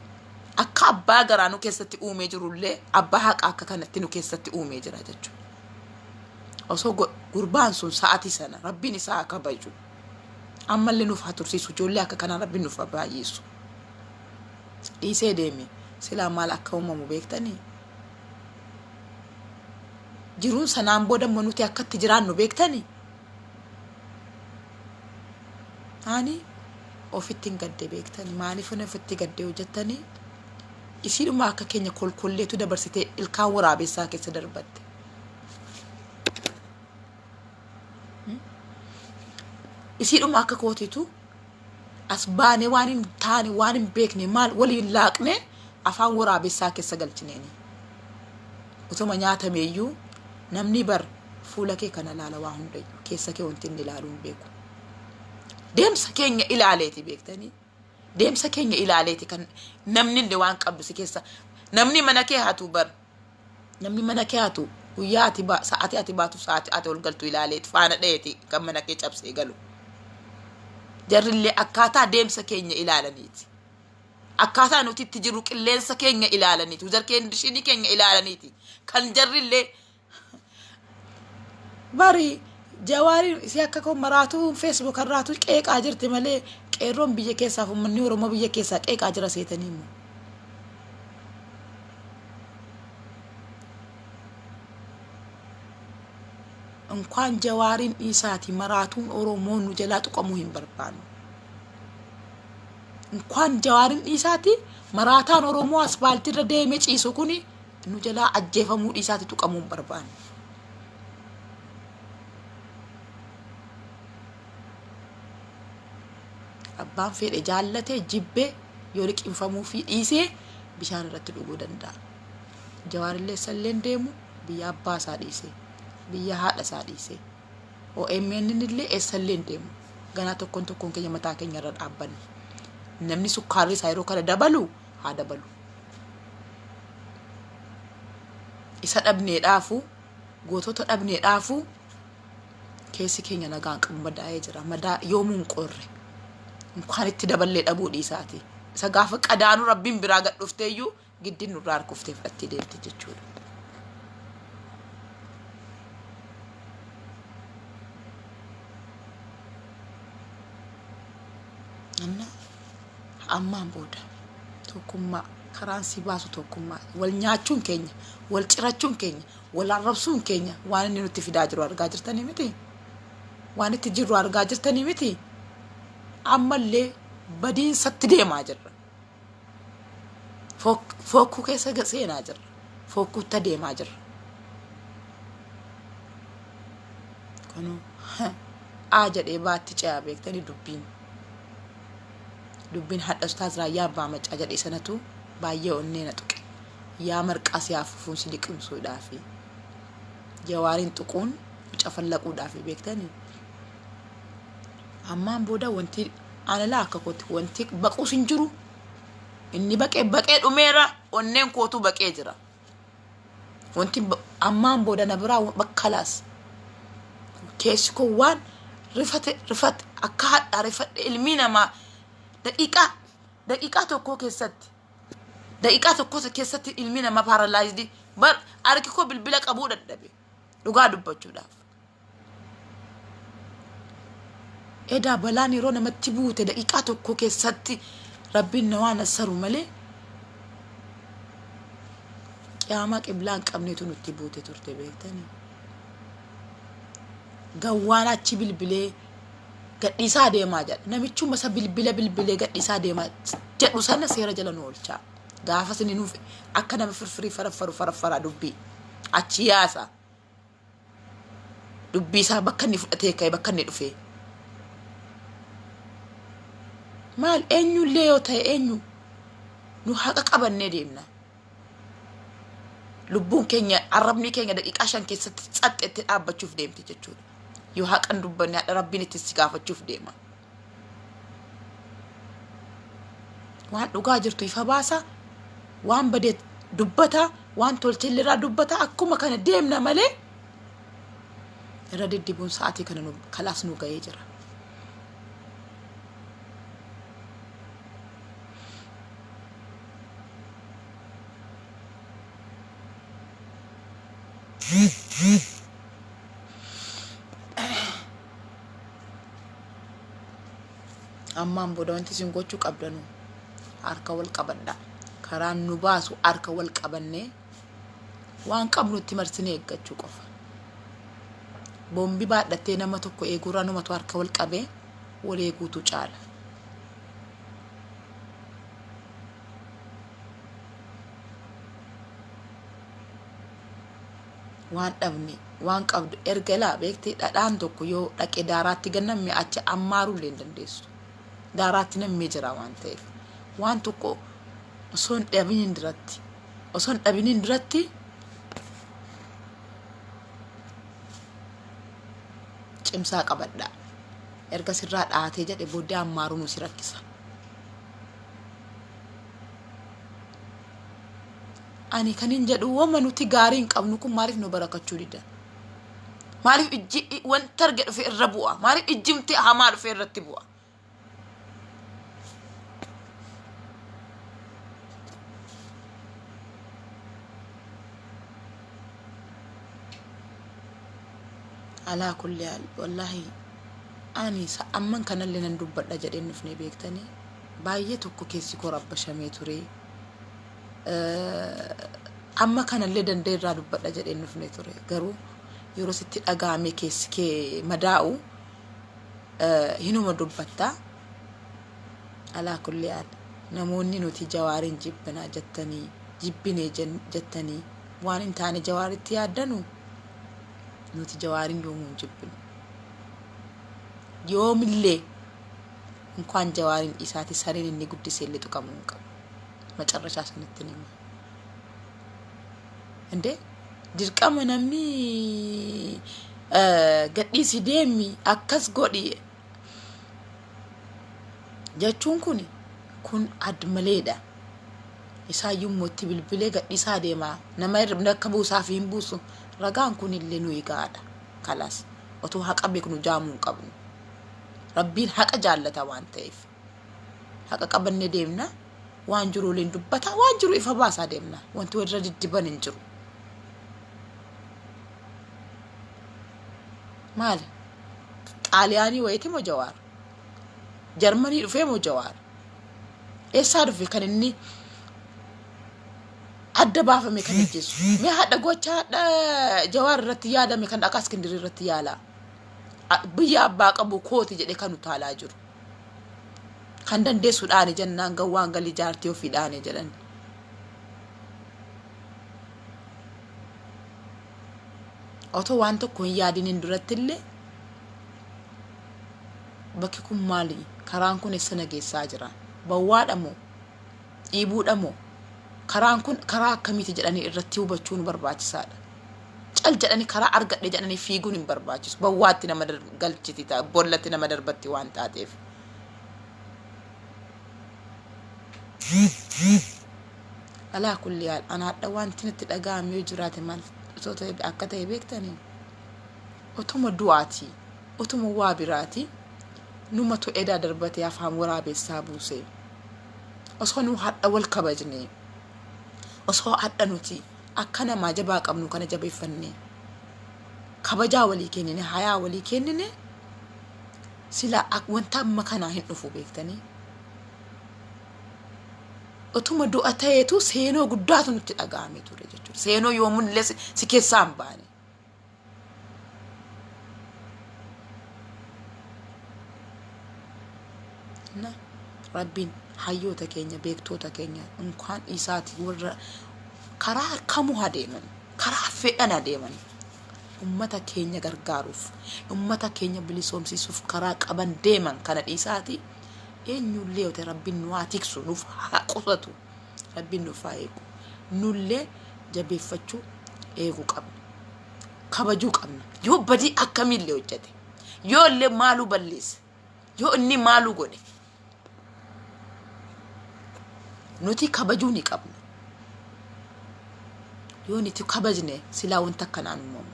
akka abbaa garaa nu keessatti uumee jirullee abbaa haqa akka kanatti nu keessatti uumee jira jechuudha osoo gurbaan sun sa'aatii sana rabbiin isaa kabaju ammallee nuuf hatursiisu ijoollee akka kanaa rabbiin nuuf baay'isu dhiisee deeme silaa maal akka uumamu beektanii jiruun sanaan booda nuti akkatti jiraannu beektanii ani ofittiin gadde beektani maaliif ofitti gadde hojjettani isiidhuma akka keenya kolkolleetu dabarsitee ilkaan waraabessaa keessa darbatte isiidhuma akka kootitu as baane waan hin taane waan hin beekne maal waliin laaqne afaan waraabessaa keessa galchineeni utuma nyaatameeyyuu namni bar fuula kee kana laala waa hundayyuu keessa kee wanti inni ilaaluun beeku deemsa keenya ilaaleeti beektanii deemsa keenya ilaaleeti kan namni illee waan qabdu si keessa namni mana kee hatu bar namni mana kee hatu guyyaa ati sa'atii ati baatu sa'atii ati ol galtu ilaaleeti faana dheeti kan mana kee cabsee galu jarrillee akkaataa deemsa keenya ilaalaniiti akkaataa nuti itti jiru qilleensa keenya ilaalaniiti jarkeen keenya ilaalaniiti kan jarrillee bari jawaari si akka ko maraatu Facebook irraatu qeeqaa jirti malee qeerroon biyya keessaa ummanni Oromoo biyya keessaa qeeqaa jira seetanii immoo እንኳን ጀዋሪን ኢሳቲ መራቱን ኦሮሞን ጀላ ጥቆሙ ይንበርባኑ እንኳን ጀዋሪን ኢሳቲ መራታን ኦሮሞ አስፋልት ረደሜ ጪሱ ኩኒ ኑጀላ አጀፈሙ ኢሳቲ ጥቆሙ ይንበርባኑ አባን ፌደ ጃለቴ ጅቤ ዮሪቅ ኢንፈሙ ፊ ኢሴ ቢሻን ረት ዱጉ ደንዳ ጀዋሪን ለሰለን ደሙ ቢያ አባሳ ዲሴ biyya haadha saadhiise OMN illee eessalleen deemu ganaa tokkoon keenya mataa keenya irra dhaabbanne namni sukkaarri isaa yeroo kana dabalu haa dabalu isa dhabneedhaafu gootota dhabneedhaafu keessi keenya nagaan qabu madaa'ee jira madaa yoomuun qorre inkaan itti daballee dhabuu dhiisaati isa gaafa qadaanu rabbiin biraa gad dhufteeyyuu giddin nurraa harkuftee fudhattee deemte jechuudha ammaan booda tokkummaa karaan si baasu tokkummaa wal nyaachuun keenya wal cirachuun keenya wal arrabsuun keenya waan inni nutti fidaa jiru argaa jirtanii miti waan itti jiru argaa jirtanii miti ammallee badiinsatti deemaa jirra fokkuu keessa seenaa jirra fokkuutti deemaa jirra kanu jedhee baatti ce'aa beektanii dubbiin hadha ustaaz raayyaa abbaa macaa jedhee sanatu baay'ee onnee na tuqe yaa marqaas yaa fufuun si liqimsuudhaafi jawaariin tuquun cafallaquudhaafi beektanii ammaan booda wanti analaa akka kooti wanti baquus hin jiru inni baqee dhumeera onneen kootu baqee jira wanti ammaan booda na biraa bakkalaas keessi ko waan rifate akka hadha rifate ilmi namaa daqiiqaa tokko keessatti ilmi namaa paralyzed bar arki ko bilbila qabuu dadhabe dhugaa dubbachuudhaaf edaa balaan yeroo namatti buute daqiiqaa tokko keessatti rabbiin na waan asaru malee qiyaamaa qiblaan qabneetu nutti buute turte beektanii gawwaan achi bilbilee gadhiisaa deemaa jedha namichuma sa bilbilee gadhiisaa deemaa jedhu sana seera jala nu oolchaa gaafa sini nuuf akka nama firfirii faraffaraa dubbii achi yaasa dubbii isaa bakka inni fudhatee ka'e bakka inni dhufee maal eenyullee yoo ta'e eenyu nu haqa qabannee deemna lubbuun keenya arrabni keenya daqiiqaa 5 keessatti xaxxetti dhaabbachuuf deemti jechuudha yoo haqan dubbanne hadha rabbiin itti si gaafachuuf deema waan dhugaa jirtu ifa baasa waan badee dubbata waan tolchilraa dubbata akkuma kana deemna malee irra diddibuun sa'aatii kana kalaas nu ga'ee jira ammaan booda wanti isin gochuu qabdanu harka wal qabadha karaan nu baasu harka wal qabannee waan qabnu itti marsinee eeggachuu qofa bombi baadhattee nama tokko eeguraa numatu harka wal qabee wareeguutu caala. Waan dhabne waan qabdu erga laa beekte dhadhaan tokko yoo dhaqe daaraatti gannamme achi ammaaruu illee hin dandeessu. Daaraatti nammee jira waan ta'eef waan tokko osoo hin dhabiniin duratti cimsaa qabadhaa. Erga sirraa dhaatee jedhe booddee ammaaruu nu si rakkisa. Ani kanin jedhu wama nuti gaarii hin qabnu kun maaliif nu barakachuu dida? Maaliif ijji wanta arge dhufe irra bu'a? Maaliif ijjimti hamaa dhufe irratti bu'a? Alaa kulli haal wallahi ani amman kanallee nan dubbadha jedheen nufne beektanii baay'ee tokko keessi koo rabbashamee ture. Amma kanallee dandeerraa dubbadha jedheen nufne ture. Garuu yeroo sitti dhagaame keessi kee madaa'u hinuma dubbatta. Alaa kulli haal namoonni nuti jawaariin jibbinaa jettanii jibbinee jettanii waan hin taane jawaaritti yaaddanu nuti jawaariin yoomuu hin jibbinu. Yoomillee እንኳን jawaariin isaati sareen inni guddisee illee tuqamuu hin qabu. Macarrashaa sanatti ni himu. Inde dirqama namni gadhiisi deemi akkas godhi jechuun kun admaleedha. Isaayyuu mootti bilbilee gadhiisaa deemaa nama akka buusaaf hin buusu ragaan kun illee nu eegaadha. Kalas otoo haqa beeknu jaamuu hin qabnu. Rabbiin haqa jaallata waan ta'eef haqa qabanne deemna. Waan jiru leen dubbata waan jiru ifa baasaa deemna. Wanti warra diddiban hin jiru. Maal xaaliyaanii wayiti moo jawaar? Jarmanii dhufee moo jawaar? Eessaa dhufe kan inni adda baafame kan ajjeesu? Mee haadha gochaa jawaar irratti yaadame kan dhaqaa Iskindirii irratti yaalaa? Biyya abbaa qabu kooti jedhe kan utaalaa jiru. Kan dandeessuudhaani jennaan gawwaan galii jaartii ofiidhaani jedhan. Otoo waan tokko hin yaadiniin duratti illee bakki kun maali? Karaan kun eessa nageessaa jira? Bawwaadha moo? Dhiibuudha moo? Karaan kun karaa akkamiiti jedhanii irratti hubachuun barbaachisaadha. Cal jedhanii karaa argadhe jedhanii fiiguun hin barbaachisu. Bawwaatti nama galchiti ta'a, bollatti nama darbatti waan taateef. Alaa kulli haal anaadha wanti nutti dhaga'ame yoo jiraate maal akka ta'e beektanii? Otuma du'aati, otuma waa biraati numatu edaa darbatee afaan waraabessaa buusee. Osoo nu hadha wal kabajne, osoo hadha nuti akka namaa jabaa qabnu kana jabeeffannee kabajaa walii kennine, hayaa walii kennine sila wanta amma kanaa hin dhufu beektanii? Otuma du'a ta'eetu seenoo guddaatu nutti dhaga'ame ture jechuudha. Seenoo yoomullee si keessaa hin baane. Rabbiin hayyoota keenya beektoota keenya inkaan isaati warra karaa harkamuu adeeman, karaa fedhan adeeman ummata keenya gargaaruuf, ummata keenya bilisoomsisuuf karaa qaban deeman kana dhiisaati. Eenyullee yoo ta'e Rabbiin nu haa tiksu, nuuf haa qusatu, Rabbiin nuuf haa eegu. Nullee jabeeffachuu eeguu qabna, kabajuu qabna. Yoo badii akkamiillee hojjete, yoo illee maaluu balleesse, yoo inni maaluu godhe nuti kabajuu ni qabna. Yoo nuti kabajne silaa wanta akkanaan uumamu.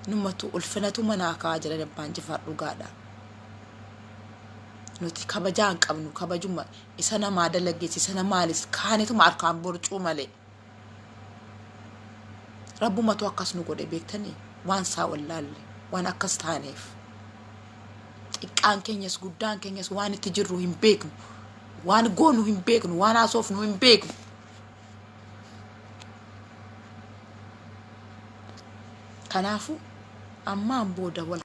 Numatu ulfinatu manaa kaa jira dabbaan jifaa dhugaadha. Nuti kabajaa hin qabnu, kabajuma isa namaa dalageessi, isa namaalis kaanituma harkaan borcuu malee. Rabbumatu akkas nu godhe beektanii? Waan saa wallaalle, waan akkas taaneef. Xiqqaan keenyas guddaan keenyas waan itti jirru hin beeknu, waan goonu hin beeknu, waan haasofnu hin beeknu. kanaafu ammaan booda wal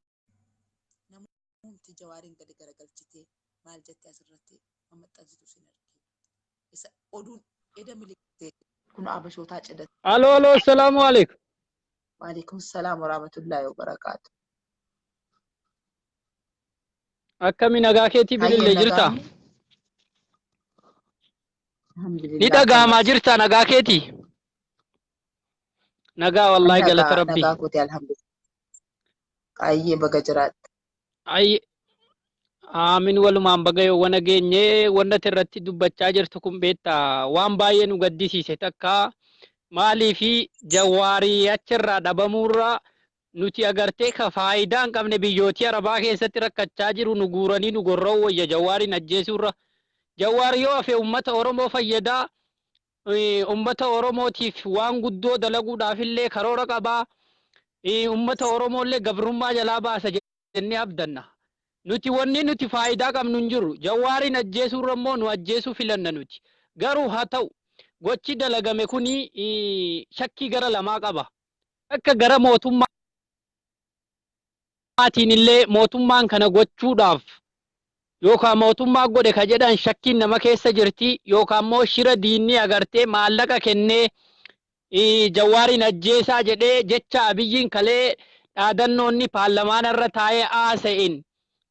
namoonni jawaariin gadi garagalchitee maal jettee asirratti maxxansitu sin argina isa oduun eda miliqtee kun abashootaa cidhate. Aloo aloo salaamu alaikum. Waalaikum salaam wa rahmatullahi wa barakaatu. Akkami nagaa keetii bilillee jirta? Alhamdulillah. Ni dhaga'amaa jirta nagaa keetii? Nagaa wallahi galata rabbi. Nagaa kooti alhamdulillah. Qayyee baga jiraatti. Ay aamin walumaan baga yoo wana geenye wanna irratti dubbachaa jirtu kun beektaa waan baay'ee nu gaddisiise takka maalii fi jawaarii achirraa dhabamuurraa nuti agartee ka faayidaa hin qabne biyyootii arabaa keessatti rakkachaa jiru nu guuranii nu gorra'u wayya jawaariin ajjeesuurra. Jawaar yoo hafe uummata Oromoo fayyadaa uummata Oromootiif waan guddoo dalaguudhaaf illee karoora qabaa. Uummata Oromoollee gabrummaa jalaa baasa jennee abdanna. Nuti wanni nuti faayidaa qabnu hin jiru. Jawaariin ajjeesuurra immoo nu ajjeesuu filanna nuti. Garuu haa ta'u gochi dalagame kuni shakkii gara lamaa qaba. Akka gara mootummaatiin illee mootummaan kana gochuudhaaf yookaan mootummaa godhe ka jedhan shakkiin nama keessa jirti yookaan immoo shira diinni agartee maallaqa kennee jawaariin ajjeesaa jedhee jecha Abiyyiin kalee dhaadannoonni paarlamaan irra taa'ee haasa'een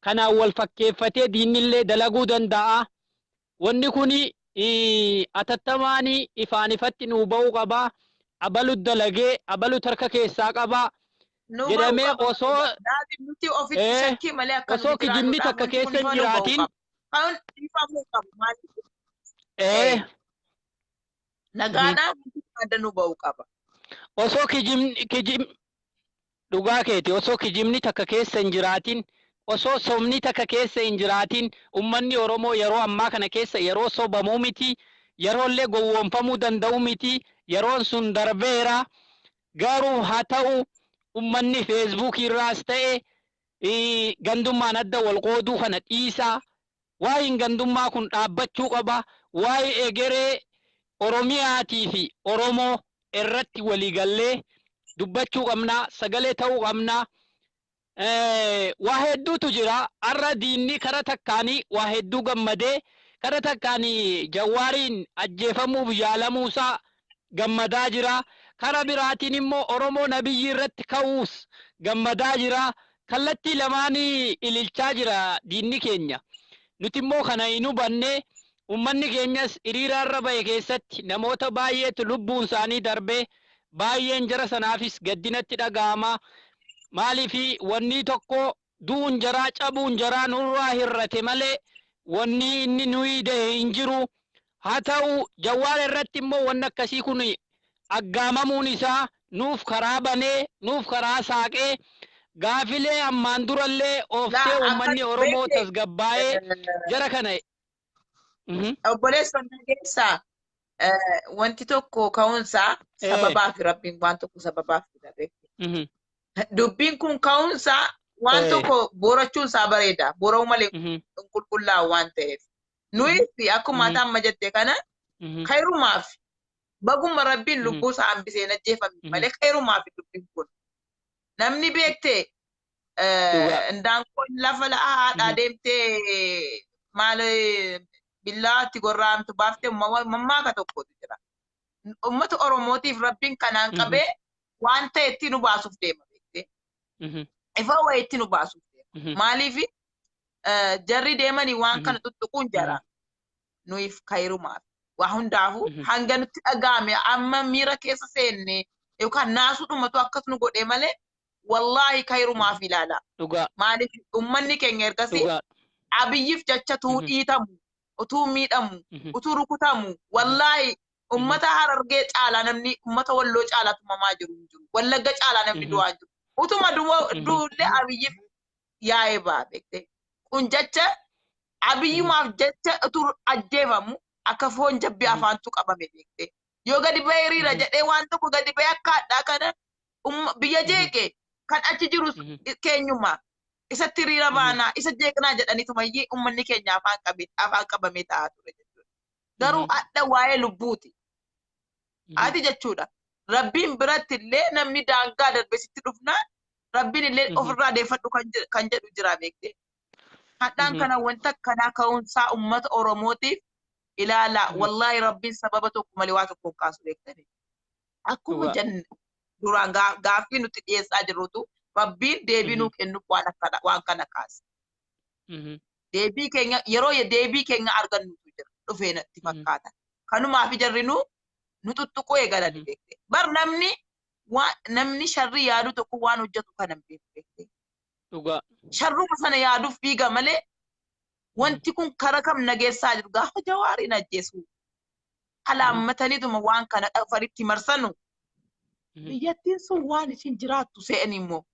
kanaan wal fakkeeffatee diinnillee dalaguu danda'a. Wanni kuni atattamaan ifaan ifatti nuu ba'uu qabaa. Abalu dalagee abalu tarka keessaa qabaa. Jedhamee osoo kijibni takka keessa hin jiraatin osoo dhugaa keeti osoo kijibni takka keessa hin jiraatin osoo somni takka keessa hin jiraatin ummanni Oromoo yeroo ammaa kana keessa yeroo sobamuu miti yeroollee gowwoomfamuu danda'u miti yeroon sun darbeera. Garuu haa ta'u ummanni Facebook irraas ta'e gandummaan adda wal qooduu kana dhiisaa. Waa'een gandummaa kun dhaabbachuu qaba. Waa'ee egeree Oromiyaatii fi Oromoo irratti waliigallee dubbachuu qabna. Sagalee ta'uu qabna. Waa hedduutu jira. Har'a diinni kara takkaanii waa hedduu gammadee kara takkaanii jawaariin ajjeefamuuf yaalamuusaa gammadaa jira. Kara biraatiin immoo Oromoo nabiyyi irratti ka'uus gammadaa jira. Kallattii lamaanii ililchaa jira diinni keenya. Nuti immoo kana hin hubanne ummanni keenyas hiriira irra bahe keessatti namoota baay'eetu lubbuun isaanii darbee baay'een jara sanaafis gaddinatti dhaga'ama. Maaliif wanni tokko du'uun jaraa cabuun jaraa nurraa hir'ate malee wanni inni nuyi dahe hin jiru. Haa ta'u Jawaar irratti immoo wanni akkasii kun aggaamamuun isaa nuuf karaa banee nuuf karaa saaqee gaafilee ammaan durallee ooftee uummanni Oromoo tasgabbaa'ee jara kana. Obboleessa keessaa wanti tokko ka'uunsaa sababaaf rabbiin waan tokko sababaaf fidate. Dubbiin kun ka'uunsaa waan tokko borachuunsaa bareeda. Bora'u malee qulqullaa'u waan ta'eef. Nuyi akkuma ati amma jette kana khayrumaaf baguma rabbiin lubbuusaa hambisee ajjeefame malee khayrumaaf dubbiin kun. Namni beektee ndaanqoon lafa haadhaa deemtee maal billaatti gorraamtu baaftee mammaaka tokkotu jira. Uummata Oromootiif rabbiin kanaan qabee waan ta'etti nu baasuuf deema beektee. Ifa wayitti nu baasuuf deema. Maaliif jarri deemanii waan kana tuttuquun jara. Nuyiif khayrumaaf. Waa hundaafuu hanga nutti dhaga'ame amma miira keessa seenne yookaan naasuudhumatu akkas nu godhee malee wallahi khayrumaaf ilaala. Maaliif uummanni keenya ergasii Abiyyiif jecha tuu dhiitamu utuu miidhamu utuu rukutamu wallahi ummata Harargee caalaa namni ummata Walloo caalaa tumamaa jiru hin jiru. Wallagga caalaa namni du'aa jiru. Utuma duullee Abiyyiif yaa'ee ba'a beektee. Kun jecha Abiyyumaaf jecha utuu ajjeefamu akka foon jabbii afaantu qabame beektee. Yoo gadi bahee hiriira jedhee waan tokko gadi bahee akka hadhaa kana biyya jeeqee kan achi jirus keenyuma isatti hiriira baanaa isa jeeqnaa jedhaniitumayyee uummanni keenya afaan qabamee taa'aa ture jechuudha. Garuu hadha waa'ee lubbuuti. Ati jechuudha. Rabbiin biratti illee namni daangaa darbe sitti dhufnaan Rabbiin illee ofirraa deeffadhu kan jedhu jira beekte. Hadhaan kana wanta kanaa ka'umsaa uummata Oromootiif ilaala. Wallahi Rabbiin sababa tokko malee waa tokko kaasu beektanii. Akkuma jenne duraan gaaffii nuti dhiyeessaa jirrutu Rabbiin deebii nuu kennuuf waan kana kaasa. Deebii keenya yeroo deebii keenya argannutu jira dhufee natti fakkaata. Kanumaaf jarri nu tuttuquu eegalanii beekte. Bar namni sharri yaadu tokko waan hojjetu kana beekte. Sharruma sana yaaduuf fiiga malee wanti kun kara kam nageessaa jiru gaafa Jawaariin ajjeesu. Alaammataniituma waan kana faritti marsanu. Biyyattiin sun waan isin jiraattu se'an immoo.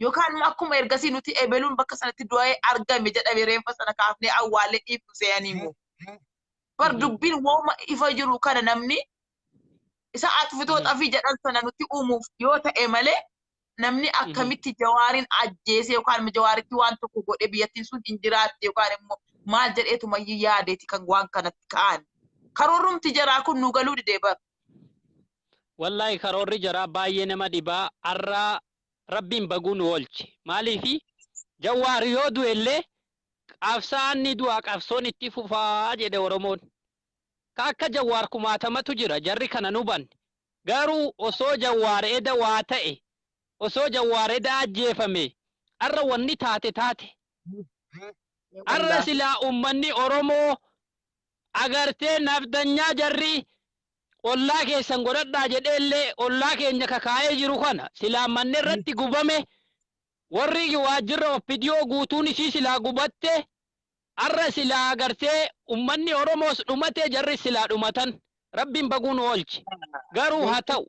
Yookaan akkuma ergasii nuti ebeluun bakka sanatti du'ee argame jedhame reenfa sana kaafnee awwaallee dhiibdu se'an immoo. Bar dubbiin wooma ifa jiru kana namni isa atfitoo xafii jedhan sana nuti uumuuf yoo ta'e malee namni akkamitti Jawaariin ajjeese yookaan Jawaaritti waan tokko godhe biyyattiin sun hin jiraatte yookaan immoo maal jedheetuma yaadeeti kan waan kanatti ka'an. Karoorrumti jaraa kun nu galuu didee bar. Wallahi karoorri jaraa baay'ee nama dhibaa arraa Rabbiin baguun oolche. Maaliifi Jawaari yoo du'ellee qabsaan ni du'a qabsoon itti fufaa jedhe Oromoon. Akka Jawaar kumaatamatu jira jarri kana nu banne. Garuu osoo Jawaar eda waa ta'e osoo Jawaar eda ajjeefame arra wanni taate. Arra silaa ummanni Oromoo agartee nafdanyaa jarri ollaa keessan godhadhaa jedheellee ollaa keenya kakaa'ee jiru kana silaa manne irratti gubame warri waajjirra oppidiyoo guutuun isii silaa gubatte arra silaa agartee ummanni Oromoos dhumatee jarri silaa dhumatan Rabbiin baguun oolche. Garuu haa ta'u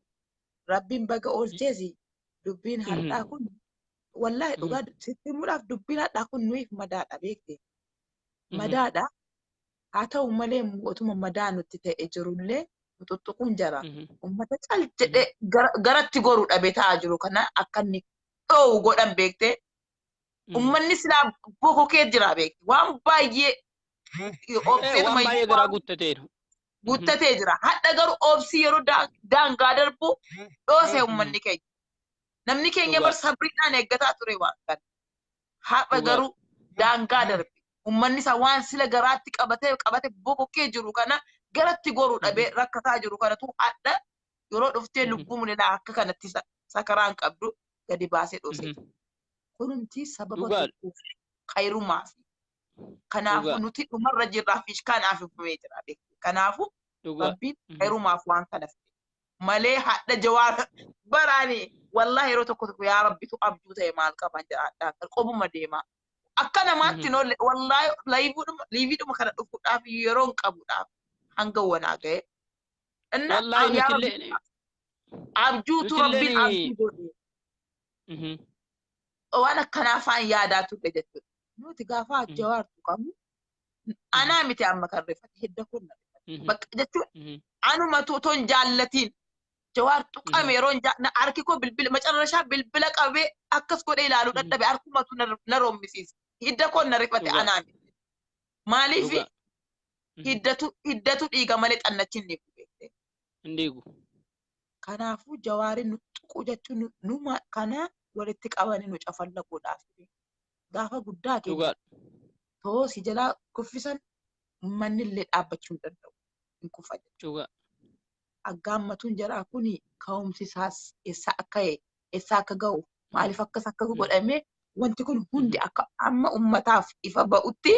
Rabbiin baga oolcheesi dubbiin hadhaa kun wallahi dhugaa sitti muudhaaf dubbiin hadhaa kun nuyiif madaadha beekte. Madaadha haa ta'u malee mootummaa madaa nutti ta'e jirullee tuttuquun jara. Uummata cal jedhee garatti goruu dhabee ta'aa jiru kana akka inni dhoowwu godhan beekte. Uummanni silaa bokokee jira beekte. Waan baay'ee garaa guttatee jira. Hadha garuu obsii yeroo daangaa darbu dhoosee uummanni keenya. Namni keenya bar sabriidhaan eeggataa ture waan kana. Hadha garuu daangaa darbe. Uummanni isaa waan sila garaatti qabate bokokee jiru kana garatti goruu dhabee rakkataa jiru kanatu hadha yeroo dhuftee lubbuun mul'ina akka kanatti sakaraan qabdu gadi baasee dhoosee. Kunumti sababa tokkoof khayrumaaf. Kanaafuu nuti dhumarra jirraa fi kanaaf himamee jira beekte. Kanaafuu Rabbiin khayrumaaf waan kana fide. Malee hadha Jawaar baraani wallahi yeroo tokko yaa Rabbitu abjuu ta'e maal qaban jedhaa qobuma deemaa. Akka namaatti nolle wallahi liiviidhuma kana dhufuudhaaf yeroo hin qabuudhaaf hanga wanaa ga'e. Wallahi abjuutu Rabbiin abjuu godhe. Waan akkanaafaan yaadaa turre jechuudha. Nuti gaafa Jawaartu qabu anaa miti amma kan rifate hidda kun bakka jechuudha. Anuma toon jaallatiin Jawaartu qame yeroo harki koo bilbila macarrashaa bilbila qabee akkas godhee ilaaluu dadhabe harkumatu na roomisiisa. Hidda kun na rifate anaa miti. Maaliif hiddatu dhiiga malee xannachiin ni beekte. Indigu. Kanaafuu Jawaariin nu tuquu jechuun numa kana walitti qabanii nu cafallaquudhaaf gaafa guddaa keenya too si jalaa kuffisan manni illee dhaabbachuu hin danda'u hin kufa jechuudha. Aggaammatuun jaraa kun ka'umsi isaas eessa akka ga'u maaliif akkas akka godhame wanti kun hundi akka amma ummataaf ifa ba'utti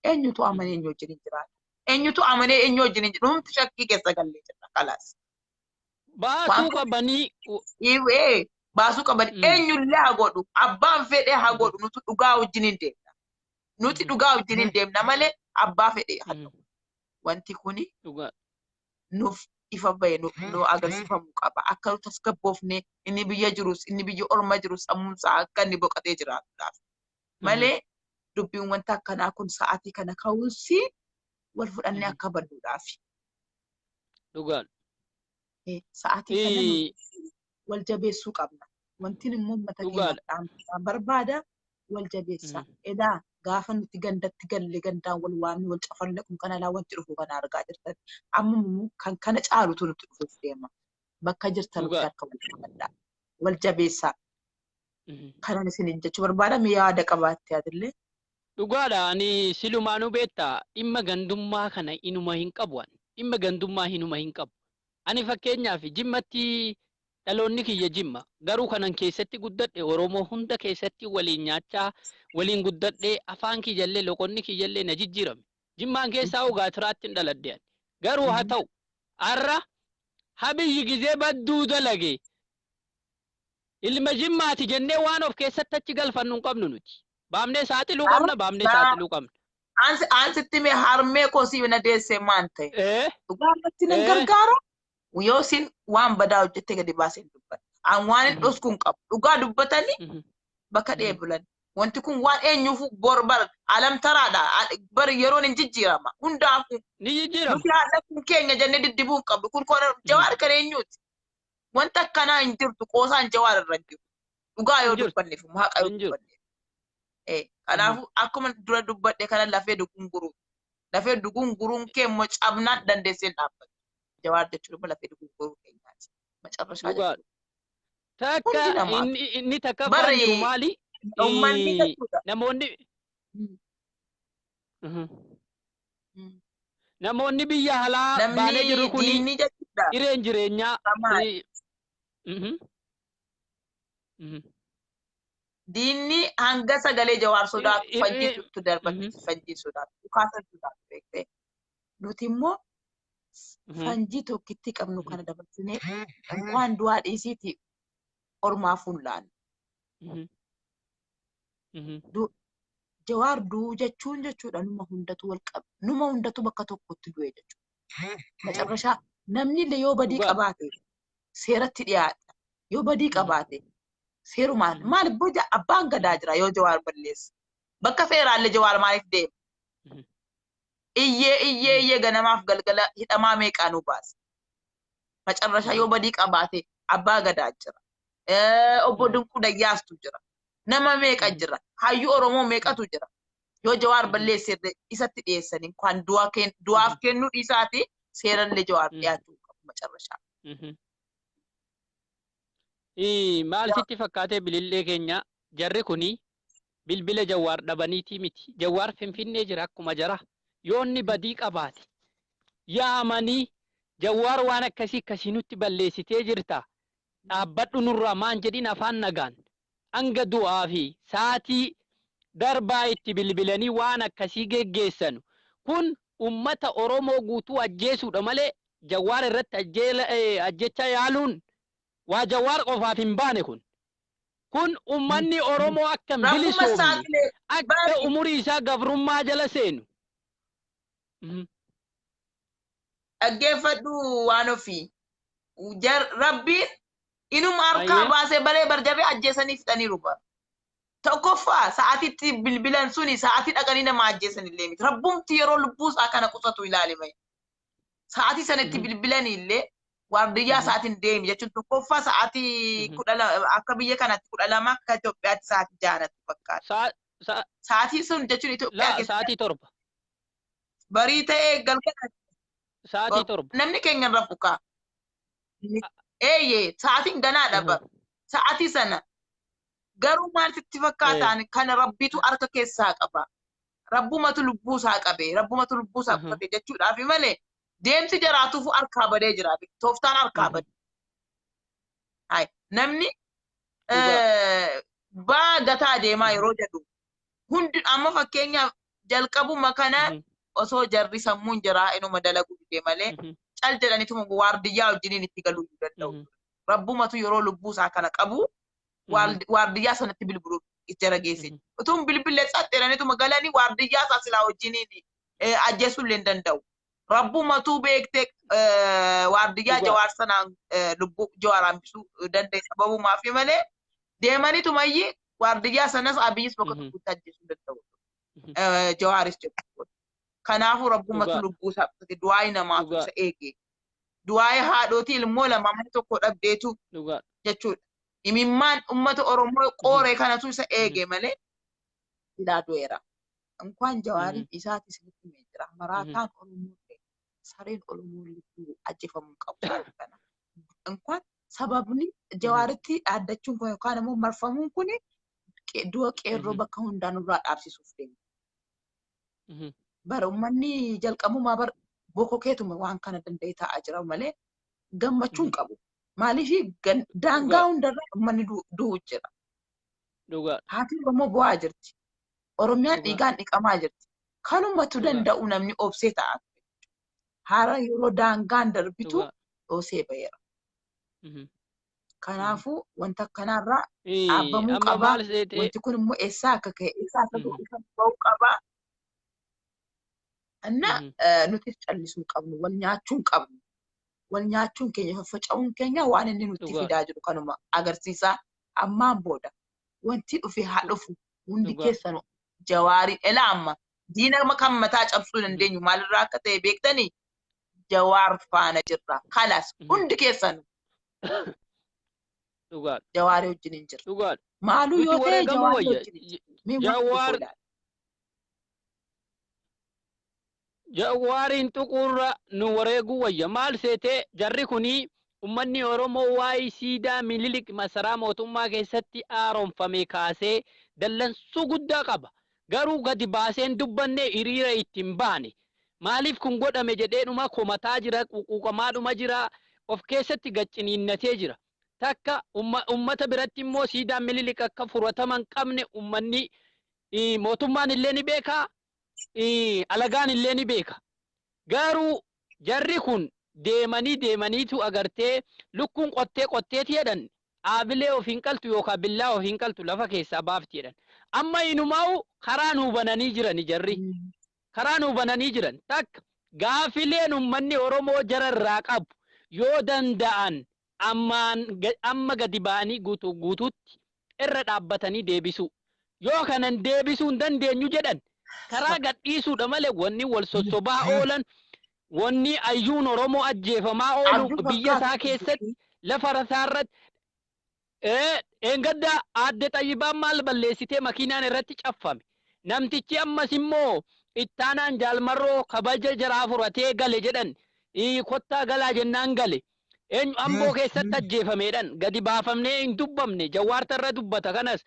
eenyutu amanee eenyu wajjin jiraata. Eenyutu amanee eenyu wajjin jiraata. Dhumti shakkii keessa gallee jira kalaas. Baasuu qabanii. Baasuu qabanii eenyullee haa godhu abbaan fedhee haa godhu nuti dhugaa wajjin hin deemna. Nuti dhugaa wajjin hin deemna malee abbaa fedhee haa ta'u. Wanti kuni nuuf ifa bahe nu agarsiifamuu qaba. Akka nuti tasgabboofne inni biyya jirus inni biyya orma jirus sammuunsaa akka inni boqotee jiraatuudhaaf. Malee dubbiin wanta akkanaa kun sa'aatii kana ka'uunsi wal fudhannee akka badduudhaaf. Dhugaan. Sa'aatii kana wal jabeessuu qabna. Wanti immoo uummata keenya barbaada wal jabeessa. Edaa gaafa nuti gandatti galle gandaan wal waan wal cafallaqu kana laa wanti dhufu kana argaa jirtan. Amma kan kana caalutu nuti dhufuuf deema. bakka jirtanutti dhugaa. harka wal qabadhaa. Wal jabeessaa. Mhm. Kanan isin jechuu barbaada yaada qabaatte adillee. Dhugaadha ani silumaanuu beektaa dhimma gandummaa kana inuma hin qabu ani. Dhimma gandummaa hinuma hin qabu. Ani fakkeenyaaf jimmatti dhaloonni kiyya jimma. Garuu kanan keessatti guddadhe Oromoo hunda keessatti waliin nyaachaa waliin guddadhe afaan kiyyallee loqonni kiyyallee na jijjiirame. Jimmaan keessaa ugaa tiraatti hin dhaladhe ani. Garuu haa ta'u har'a Abiyyi gizee badduu dalage ilma jimmaati jennee waan of keessatti achi galfannu hin qabnu nuti. Baamnee saaxiluu qabna, baamnee saaxiluu qabna. Ansitti mee harmee kosii na deessee maan ta'e. Dhugaarratti nan Eh. gargaara. Yoo isin waan badaa hojjettee gadi baasee dubbata. An waan hin dhoskuun qabu. Dhugaa dubbatanii Mhm. bakka dheebulan. Wanti kun waan eenyuuf borbar alamtaraadha. Bari yeroon hin jijjiirama. Hundaafuu Ni jijjiirama. nuti haadha kun keenya jennee diddibuu hin qabdu. Kun koora jawaar kan eenyuuti. Wanta akkanaa hin jirtu qoosaan jawaar irra hin jiru. Dhugaa yoo Hin jirtu. dubbanneef haqa yoo Hin jiru. dubbanneef. Kanaafuu akkuma dura dubbadhe kana lafee dugunguruu. Lafee dugunguruun kee immoo cabnaan dandeessee dhaabbatu. Jawaar jechuun immoo lafee dugunguruu keenyaati. Macarrashaa Dhugaa. jechuudha. Takka Hundi namaaf. inni takka Barri jiru maali? uummanni jechuudha. Namoonni Mm. namoonni biyya alaa baanee jiru Namni kuni diinni jechuudha. hireen jireenyaa. Samaadha. Mhm. Mhm. Diinni hanga sagalee jawaar sodaatu I- fanjiisutti darbachiisu fanjii sodaatu. Dhukaasa sodaatu beektee. Nuti immoo fanjii tokkitti qabnu kana dabarsinee waan du'aa dhiisiiti ormaaf hundaa'an. Mhm. Mhm. Jawaar du'uu jechuun jechuudha numa hundatu wal qabu. Numa hundatu bakka tokkotti du'e jechuudha. Macarrashaa namni illee yoo badii Dhugaa. qabaate seeratti dhiyaata. Yoo badii qabaate seerumaan maaliif boja abbaan gadaa jira yoo jawaar balleessa. Bakka feeraallee jawaar maaliif deema? Mhm. Iyyee ganamaaf galgala hidhamaa meeqaa nu baasa. Macarrashaa yoo badii qabaate abbaa gadaa jira. Obbo Dinquu Dayyaastu jira. Nama meeqa jira? Hayyuu Oromoo meeqatu jira? Yoo jawaar balleesse isatti dhiyeessanii kan du'aaf kennuu dhiisaati seerallee jawaar dhiyaachuu qabu macarrashaa. Mhm. Maal sitti fakkaatee bilillee keenya jarri kuni bilbila jawaar dhabaniitii miti. Jawaar finfinnee jira akkuma jara. Yoo inni badii qabaate yaamanii jawaar waan akkasii nutti balleessitee jirta. Dhaabbadhu nurraa maan jedhin afaan nagaan. Hanga du'aa fi saatii darbaa itti bilbilanii waan akkasii geggeessanu. Kun ummata Oromoo guutuu ajjeesuudha malee jawaar irratti ajjecha yaaluun waa jawaar qofaaf hin baane kun. Kun ummanni Oromoo akka hin bilisoomne akka umurii isaa gabrummaa jala seenu. Dhaggeeffadhu waan ofii. Rabbiin inuma harkaa baasee baree barjarree ajjeesanii fixaniiru bara. Tokkoffaa sa'aatiitti bilbilan suni sa'aatii dhaqanii nama ajjeesan illee miti. Rabbumti yeroo lubbuusaa kana qusatu ilaalime. Sa'aatii sanatti bilbilan illee waardiyyaa sa'aatiin deemi jechuun tokkoffaa sa'aatii akka biyya kanatti 12 akka Itoophiyaatti sa'aatii 6 fakkaata. Sa'aatii sun jechuun Itoophiyaa keessatti sa'aatii 7. Barii ta'ee galgala. Sa'aatii 7. Namni keenya irra fukaa. Sa'aatiin ganaadha bara. Sa'aatii sana garuu maal sitti fakkaataan kana rabbitu harka keessaa qaba. Rabbumatu lubbuusaa qabe. Rabbumatu lubbuusaa qabate jechuudhaaf malee deemsi jiraatuuf harkaa badee jira. Tooftaan harkaa bade. Namni baa gataa deemaa yeroo jedhu hundi amma fakkeenyaaf jalqabuma kana osoo jarri sammuun jiraa inuma dalaguu dide malee cal jedhaniituma waardiyyaa wajjiniin itti galuu danda'u. Rabbumatu yeroo lubbuusaa kana qabu waardiyyaa sanatti bilbiluu jara geesse. Utuun bilbilee xaxxeedhaniituma galanii waardiyyaa isaa silaa wajjiniin ajjeesuu illee hin danda'u. Rabbumatu beektee waardiyyaa jawaar sanaan lubbuu jawaar hambisuu danda'e sababumaaf malee deemaniitumayyii waardiyyaa sanas Abiyyis bakka tokkotti ajjeesuu danda'u. Jawaaris jechuudha. Kanaafuu rabbumatu lubbuu isaa qabate du'aayi namaatu isa eege. Du'aayi haadhotii ilmoo lama mana tokko dhabdeetu jechuudha. Imimmaan uummata Oromoo qooree kanatu isa eege malee silaa du'eera. Inkwaan jawaariif isaati isinitti himee jira. Maraataan Oromoo sareen Oromoo lubbuu ajjeefamuu qabu. Inkwaan sababni jawaaritti dhaaddachuun kun yookaan immoo marfamuun kun du'a qeerroo bakka hundaan irraa dhaabsisuuf deema. Bara uummanni jalqabumaa bara boko keetuma waan kana danda'e taa'aa jira malee gammachuun qabu. Maaliif daangaa hundarra uummanni du'u jira. Haatiin immoo bu'aa jirti. Oromiyaan dhiigaan dhiqamaa jirti. Kanumatu danda'u namni obsee ta'a. Haara yeroo daangaan darbitu dhoosee baheera. Kanaafuu wanta kanarraa dhaabamuu qabaa. Wanti kun immoo eessaa akka ka'e eessaa akka ba'uu qabaa. Anna nuti callisuu qabnu wal nyaachuun qabnu. Wal nyaachuun keenya faffaca'uun keenya waan inni nutti fidaa jiru kanuma agarsiisaa. Ammaan booda wanti dhufe haa dhufu hundi keessanuu jawaarii elaa amma diina kan mataa cabsuu dandeenyu maalirraa akka ta'e beektanii jawaar faana jirra. Kalaas hundi keessanuu jawaarii wajjin hin jirra. Maaluu yoo ta'e jawaarii wajjin hin Jawaariin tuqurra nu wareeguu wayya maal seete jarri kuni ummanni Oromoo waa'ee siidaa Minilik masaraa mootummaa keessatti aaroomfame kaasee dallansuu guddaa qaba. Garuu gadi baaseen dubbanne hiriira ittiin baane. Maaliif kun godhame jedheedhuma komataa jira, quuqamaadhuma jira, of keessatti gacciniinnatee jira. Takka ummata biratti immoo siidaa Minilik akka furataman qabne ummanni mootummaan illee ni beekaa. Alagaan illee ni beeka. Garuu jarri kun deemaniitu agartee lukkuun qotteetti jedhan aabilee of hin qaltu yookaan billaa of hin qaltu lafa keessaa baafti jedhan. Amma inumaa'u karaa nuu bananii jiran jarri. Karaa nuu bananii jiran. Takka gaafileen uummanni Oromoo jararraa qabu yoo danda'an amma gadi ba'anii guutuutti irra dhaabbatanii deebisu. Yoo kanan deebisuu hin dandeenyu jedhan. Karaa gadhiisuudha malee wanni wal sossobaa oolan wanni ayyuun Oromoo ajjeefamaa oolu biyya isaa keessatti lafa rasaarratti engadda aadde Xayyibaan maal balleessitee makiinaan irratti caffame. Namtichi ammas immoo ittaanaan jaalmarroo kabaja jaraa furatee gale jedhan kottaa galaa jennaan gale. Amboo keessatti ajjeefameedhaan gadi baafamnee hin dubbamne Jawaartarra dubbata kanas.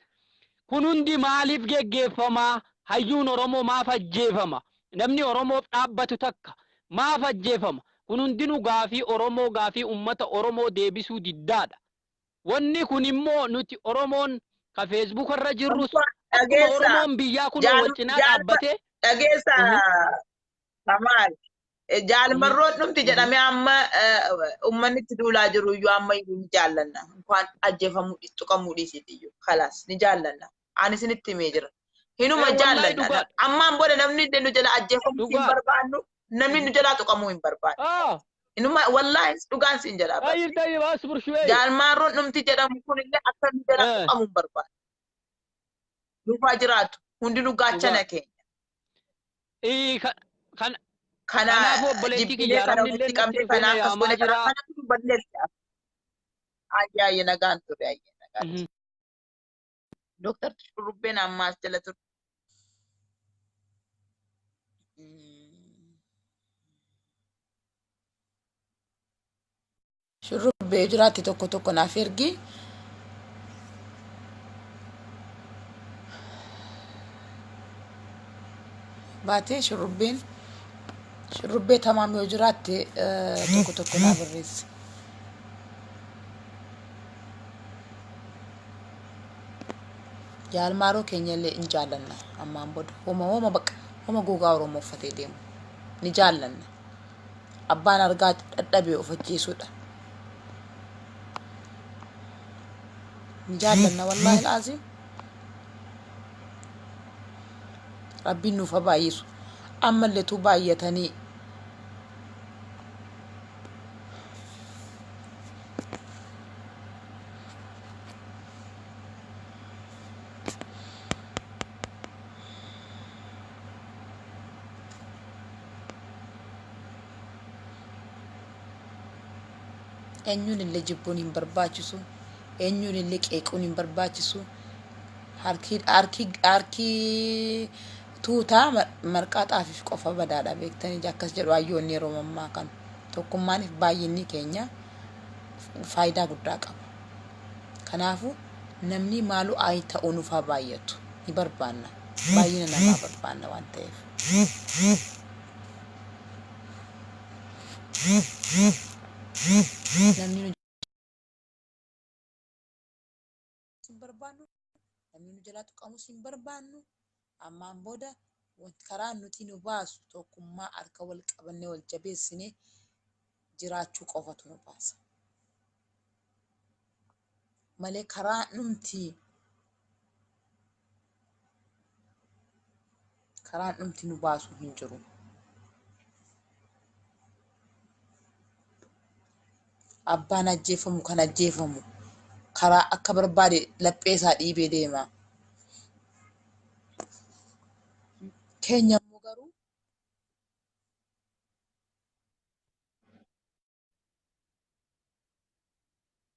Kun hundi maaliif geggeeffamaa? Hayyuun Oromoo maaf ajjeefama? Namni Oromoof dhaabbatu takka maaf ajjeefama? Kun hundinuu gaafii Oromoo gaafii uummata Oromoo deebisuu diddaadha. Wanni kun immoo nuti Oromoon ka Facebook irra jirrus akkuma Oromoon biyyaa kun wal cinaa dhaabbate. Dhageessa Kamaal jaalmarroon dhumti jedhamee amma uummanni itti duulaa jiru iyyuu amma ni jaallanna. Inkwaan ajjeefamuu tuqamuu dhiisitiyyuu kalaas ni jaallanna. Ani isinitti himee jira. Hinuma jaallanna. Ammaan booda namni nu jala ajjeefamuu hin barbaannu. Namni nu jala tuqamuu hin barbaannu. Inuma wallahi dhugaan siin jala barbaannu. Jaalmarroon dhumti jedhamu kunillee akka nu jala tuqamuu hin barbaannu. Dhufaa jiraatu hundi nu gaachana keenya. Kana jibbilee kana walitti qabne kana akkas godhe kana nu balleessa. Ayyaayye nagaan ture ayyaayye nagaan. Doktor Shurrubbeen ammaas jala ture. Shurrubbee jiraatti tokko tokko naaf ergi. Baatee shurrubbee tamaam yoo jiraatti tokko tokko naaf barreessi. Jaalmaroo keenyallee in jaallanna ammaan booda homa gogaa Oromoo uffatee deemu ni jaallanna. Abbaan argaa dadhabee of ajjeesuudha. Ni jaallanna wallahi laazim. Rabbiin nuuf baay'isu ammallee tu baay'atanii eenyuun illee jibbuun hin barbaachisu, eenyuun illee qeequun hin barbaachisu. Harki tuutaa marqaa xaafiif qofa badaadha beektanii akkas jedhu hayyoonni yeroo ammaa kan tokkummaaniif baay'inni keenya faayidaa guddaa qaba. Kanaafuu namni maaluu ayi ta'uu nuuf haa baay'atu ni barbaanna. Baay'ina namaa barbaanna waan ta'eef. Namni nu hin barbaannu, namni nu jalaa tuqamus hin barbaannu. Ammaan booda wanti karaa nuti nu baasu tokkummaa harka wal qabannee wal jabeessinee jiraachuu qofatu nu baasa. Malee karaa numti nu baasu hin jiru. Abbaan ajjeefamu kan ajjeefamu karaa akka barbaade laphee isaa dhiibee deema. Keenya immoo garuu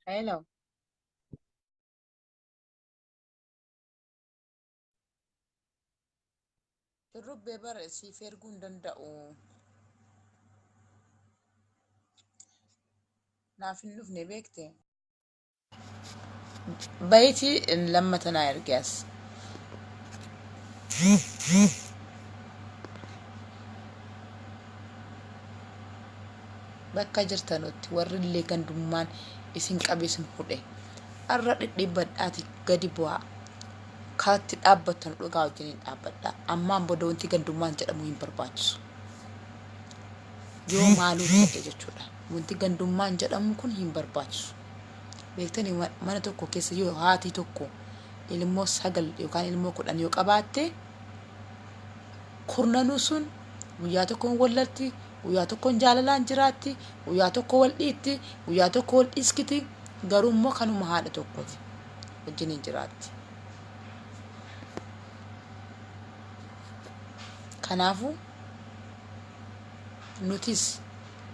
hello shurrubbee bara siif erguu hin danda'u. Naaf hin dhufne beekte. Bayitii lammata naa ergees. Bakka jirtanutti warri illee gandummaan isin qabe isin hudhe arra dhidhibbadhaati gadi bu'aa. Karatti dhaabbattan dhugaa wajjiniin dhaabbadhaa. Ammaan booda wanti gandummaan jedhamu hin barbaachisu. Yoo maaluu ta'e jechuudha. Wanti gandummaan jedhamu kun hin barbaachisu. Beektanii mana tokko keessa yoo haati tokko ilmoo 9 yookaan ilmoo 10 yoo qabaatte kurnanuu sun guyyaa tokkoon wallatti, guyyaa tokkoon jaalalaan jiraatti, guyyaa tokko wal dhiitti, guyyaa tokko wal dhiiskiti. Garuu immoo kanuma haadha tokkooti wajjiniin jiraatti. Kanaafuu nutis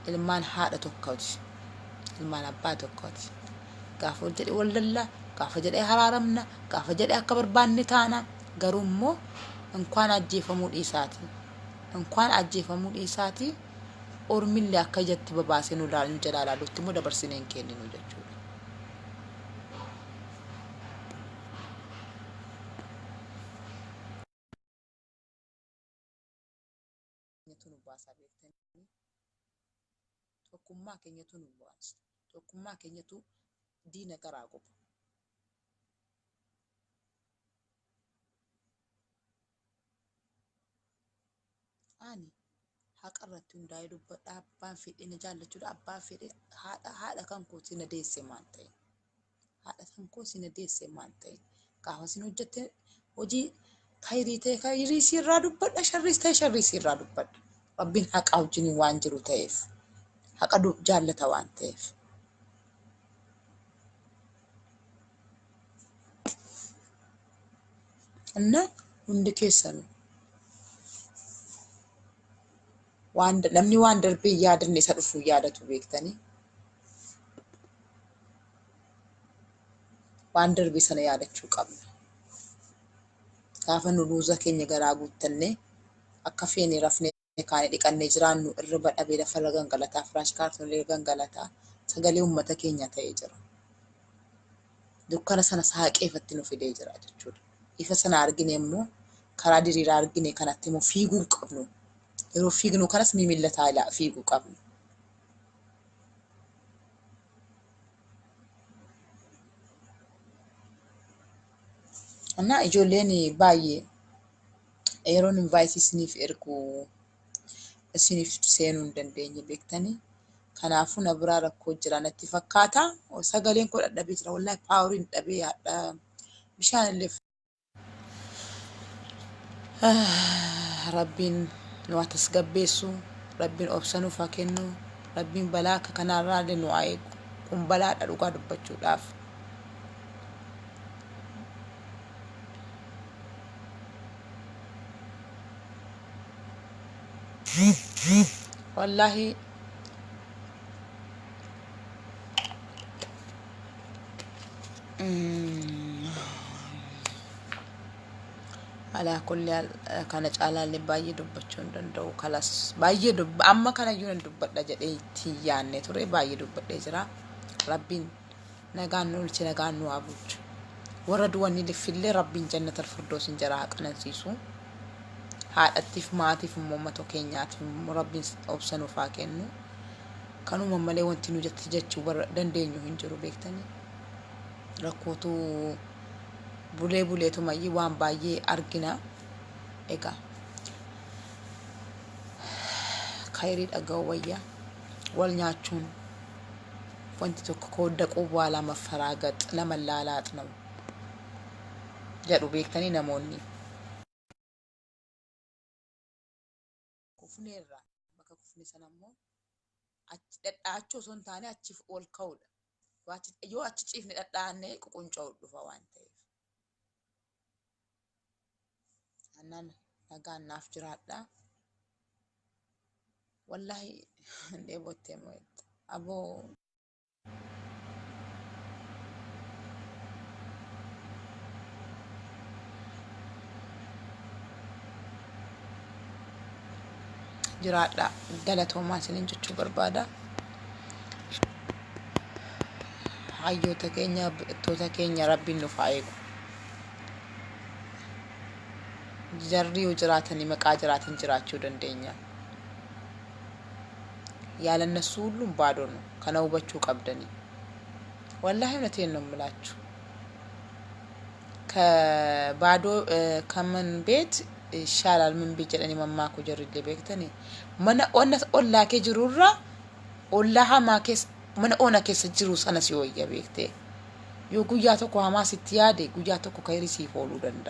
ilmaan haadha tokkooti, ilmaan abbaa tokkooti. Gaafa jedhee wal dallaa, gaafa jedhee haraaramna, gaafa jedhee akka barbaanne taana. Garuu immoo inkwaan ajjeefamuu dhiisaati ormillee akka ijatti babaasee nu jalaalaalutti immoo dabarsinee hin kenninu jechuudha. Tokkummaa keenyatu nu baasa. Tokkummaa keenyatu diina garaa qofa. Ani haqa irratti hundaa'ee dubbadha. Abbaan fedhee na jaallachuudha. Abbaan fedhee haadha kan koo si na deesse maal ta'e? Haadha kan koo si na deesse maal ta'e? Gaafa isin hojjette hojii khayrii ta'e khayrii sirraa dubbadha. Sharriis ta'e sharrii sirraa dubbadha. Rabbiin haqa wajjin waan jiru ta'eef. Haqa jaallata waan ta'eef. Inna hundi keessanuu namni waan darbee yaadanne isa dhufu yaadatu beektanii. Waan darbee sana yaadachuu qabna. Gaafa nu luuza keenya garaa guuttannee akka feene rafnee kaane dhiqannee jiraannu irriba dhabee lafarra gangalataa, firaash kaartoonii gangalataa sagalee uummata keenya ta'ee jira. Dukkana sana saaqeefatti nu fidee jira jechuudha. Ifa sana argine immoo karaa diriiraa argine kanatti immoo fiiguu qabnu. Yeroo fiignu kanas mimillataa ilaa fiiguu qabnu. Annaa ijoolleen baay'ee yeroon invite isiniif ergu isiniif seenuu hin dandeenye beektanii. Kanaafuu na biraa rakkoo jira natti fakkaata. Sagaleen koo dadhabee jira. Wallaahi paawuriin dhabee yaadha. Bishaan illee Rabbiin nu haa tasgabbeessu. Rabbiin obsa nuuf haa kennu. Rabbiin balaa akka kanarraa illee nu haa eegu. Kun balaadha dhugaa dubbachuudhaaf. Wallaahi ala kulli kana caalaallee baay'ee dubbachuu hin danda'u. Kalas baay'ee amma kana iyyuu nan dubbadha jedhee itti yaadne ture baay'ee dubbadhee jira. rabbiin nagaan nu oolche nagaan nu haa bulchu warra du'anii lifillee rabbiin jannatal firdoos hin jara qanansiisu haadhattiif maatiif uummata keenyaatiif rabbiin obsanuuf haa kennu kanuma malee wanti nu jechuu dandeenyu hin jiru beektanii rakkootu buleetu mayyii waan baay'ee argina egaa khayrii dhaga'u wayyaa wal nyaachuun wanti tokko koodda qubaa lama faraagat lama laalaax namu jedhu beektanii namoonni kufneerra bakka kufne sana immoo achi dhadhaachuu osoo hin taane achiif ol ka'uudha yoo achi ciifne dhadhaannee qunca'uu dhufa waan ta'eef annaan nagaan naaf jiraadha wallahi dheebottee mo'etti aboo jiraadha galatoomaa isiniin jechuu barbaada hayyoota keenya bittoota keenya rabbiin nuuf haa eegu jarri yoo jiraatanii maqaa jiraatiin jiraachuu dandeenya yaala እነሱ ሁሉም ባዶ ነው kana hubachuu qabdanii wallahi እውነቴን ነው የምላችሁ ከባዶ ከምን ቤት ይሻላል ምን ቢጀለኒ መማኩ ጀርሌ ቤክተኒ መነ ኦላኬ ጅሩራ ኦላሃ ማኬስ መነ ኦና ኬስ ጅሩ ሰነ ሲወየ ቤክቴ ዮ ጉያ ተኮ ሃማ ሲትያዴ ጉያ ተኮ ከይሪ ሲፎሉ ደንዳ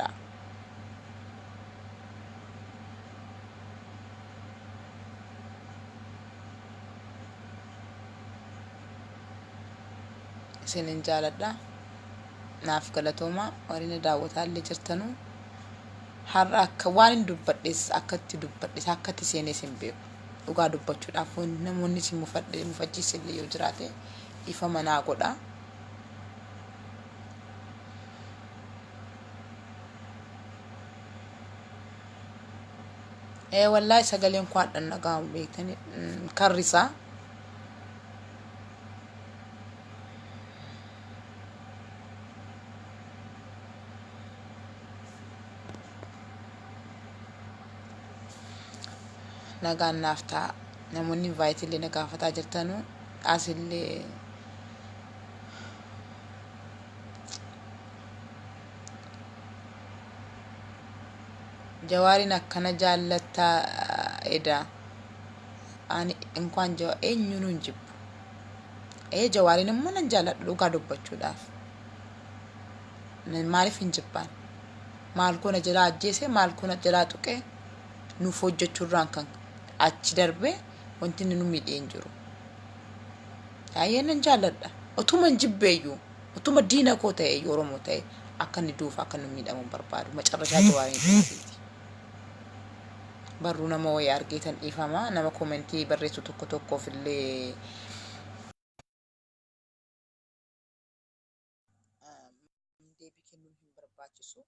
سننجالدا naaf galatooma warina daawwataalle jirtanu har'a akka waan dubbadhes akkatti seenee sin beeku dhugaa dubbachuudhaaf namoonni si mufachiisillee yoo jiraate ifa manaa godha wallahi sagaleen kwaadhan nagaa beektanii karrisaa nagaan naafta namoonni invite illee nagaafataa jirtanu asillee jawaarin akkana jaallata eda ani inkwaan jawa eenyuun hin jibbu jawaarin immoo nan jaalladhu dhugaa dubbachuudhaaf maaliif hin jibbaan maal kuna jalaa ajjeese maal kuna jalaa tuqee nuuf hojjechuurraan kan achi darbe wanti nu miidheen jiru ayyeen jaalladha otuma jibbeeyyu otuma diina koo ta'e Oromoo ta'e akka ni duuf akka nu miidhamu barbaadu macarrashaa jawaarin barru nama way argeetan ifama nama komentii barreessu tokkoof illee deebii kennuun hin barbaachisu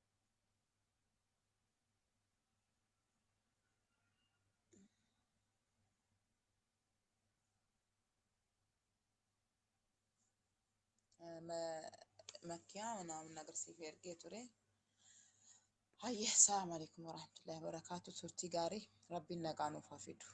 مكيا ونعم نقرسي في أرجيتوري هاي السلام عليكم ورحمة الله وبركاته سورتي قاري ربي نقانو فافيدو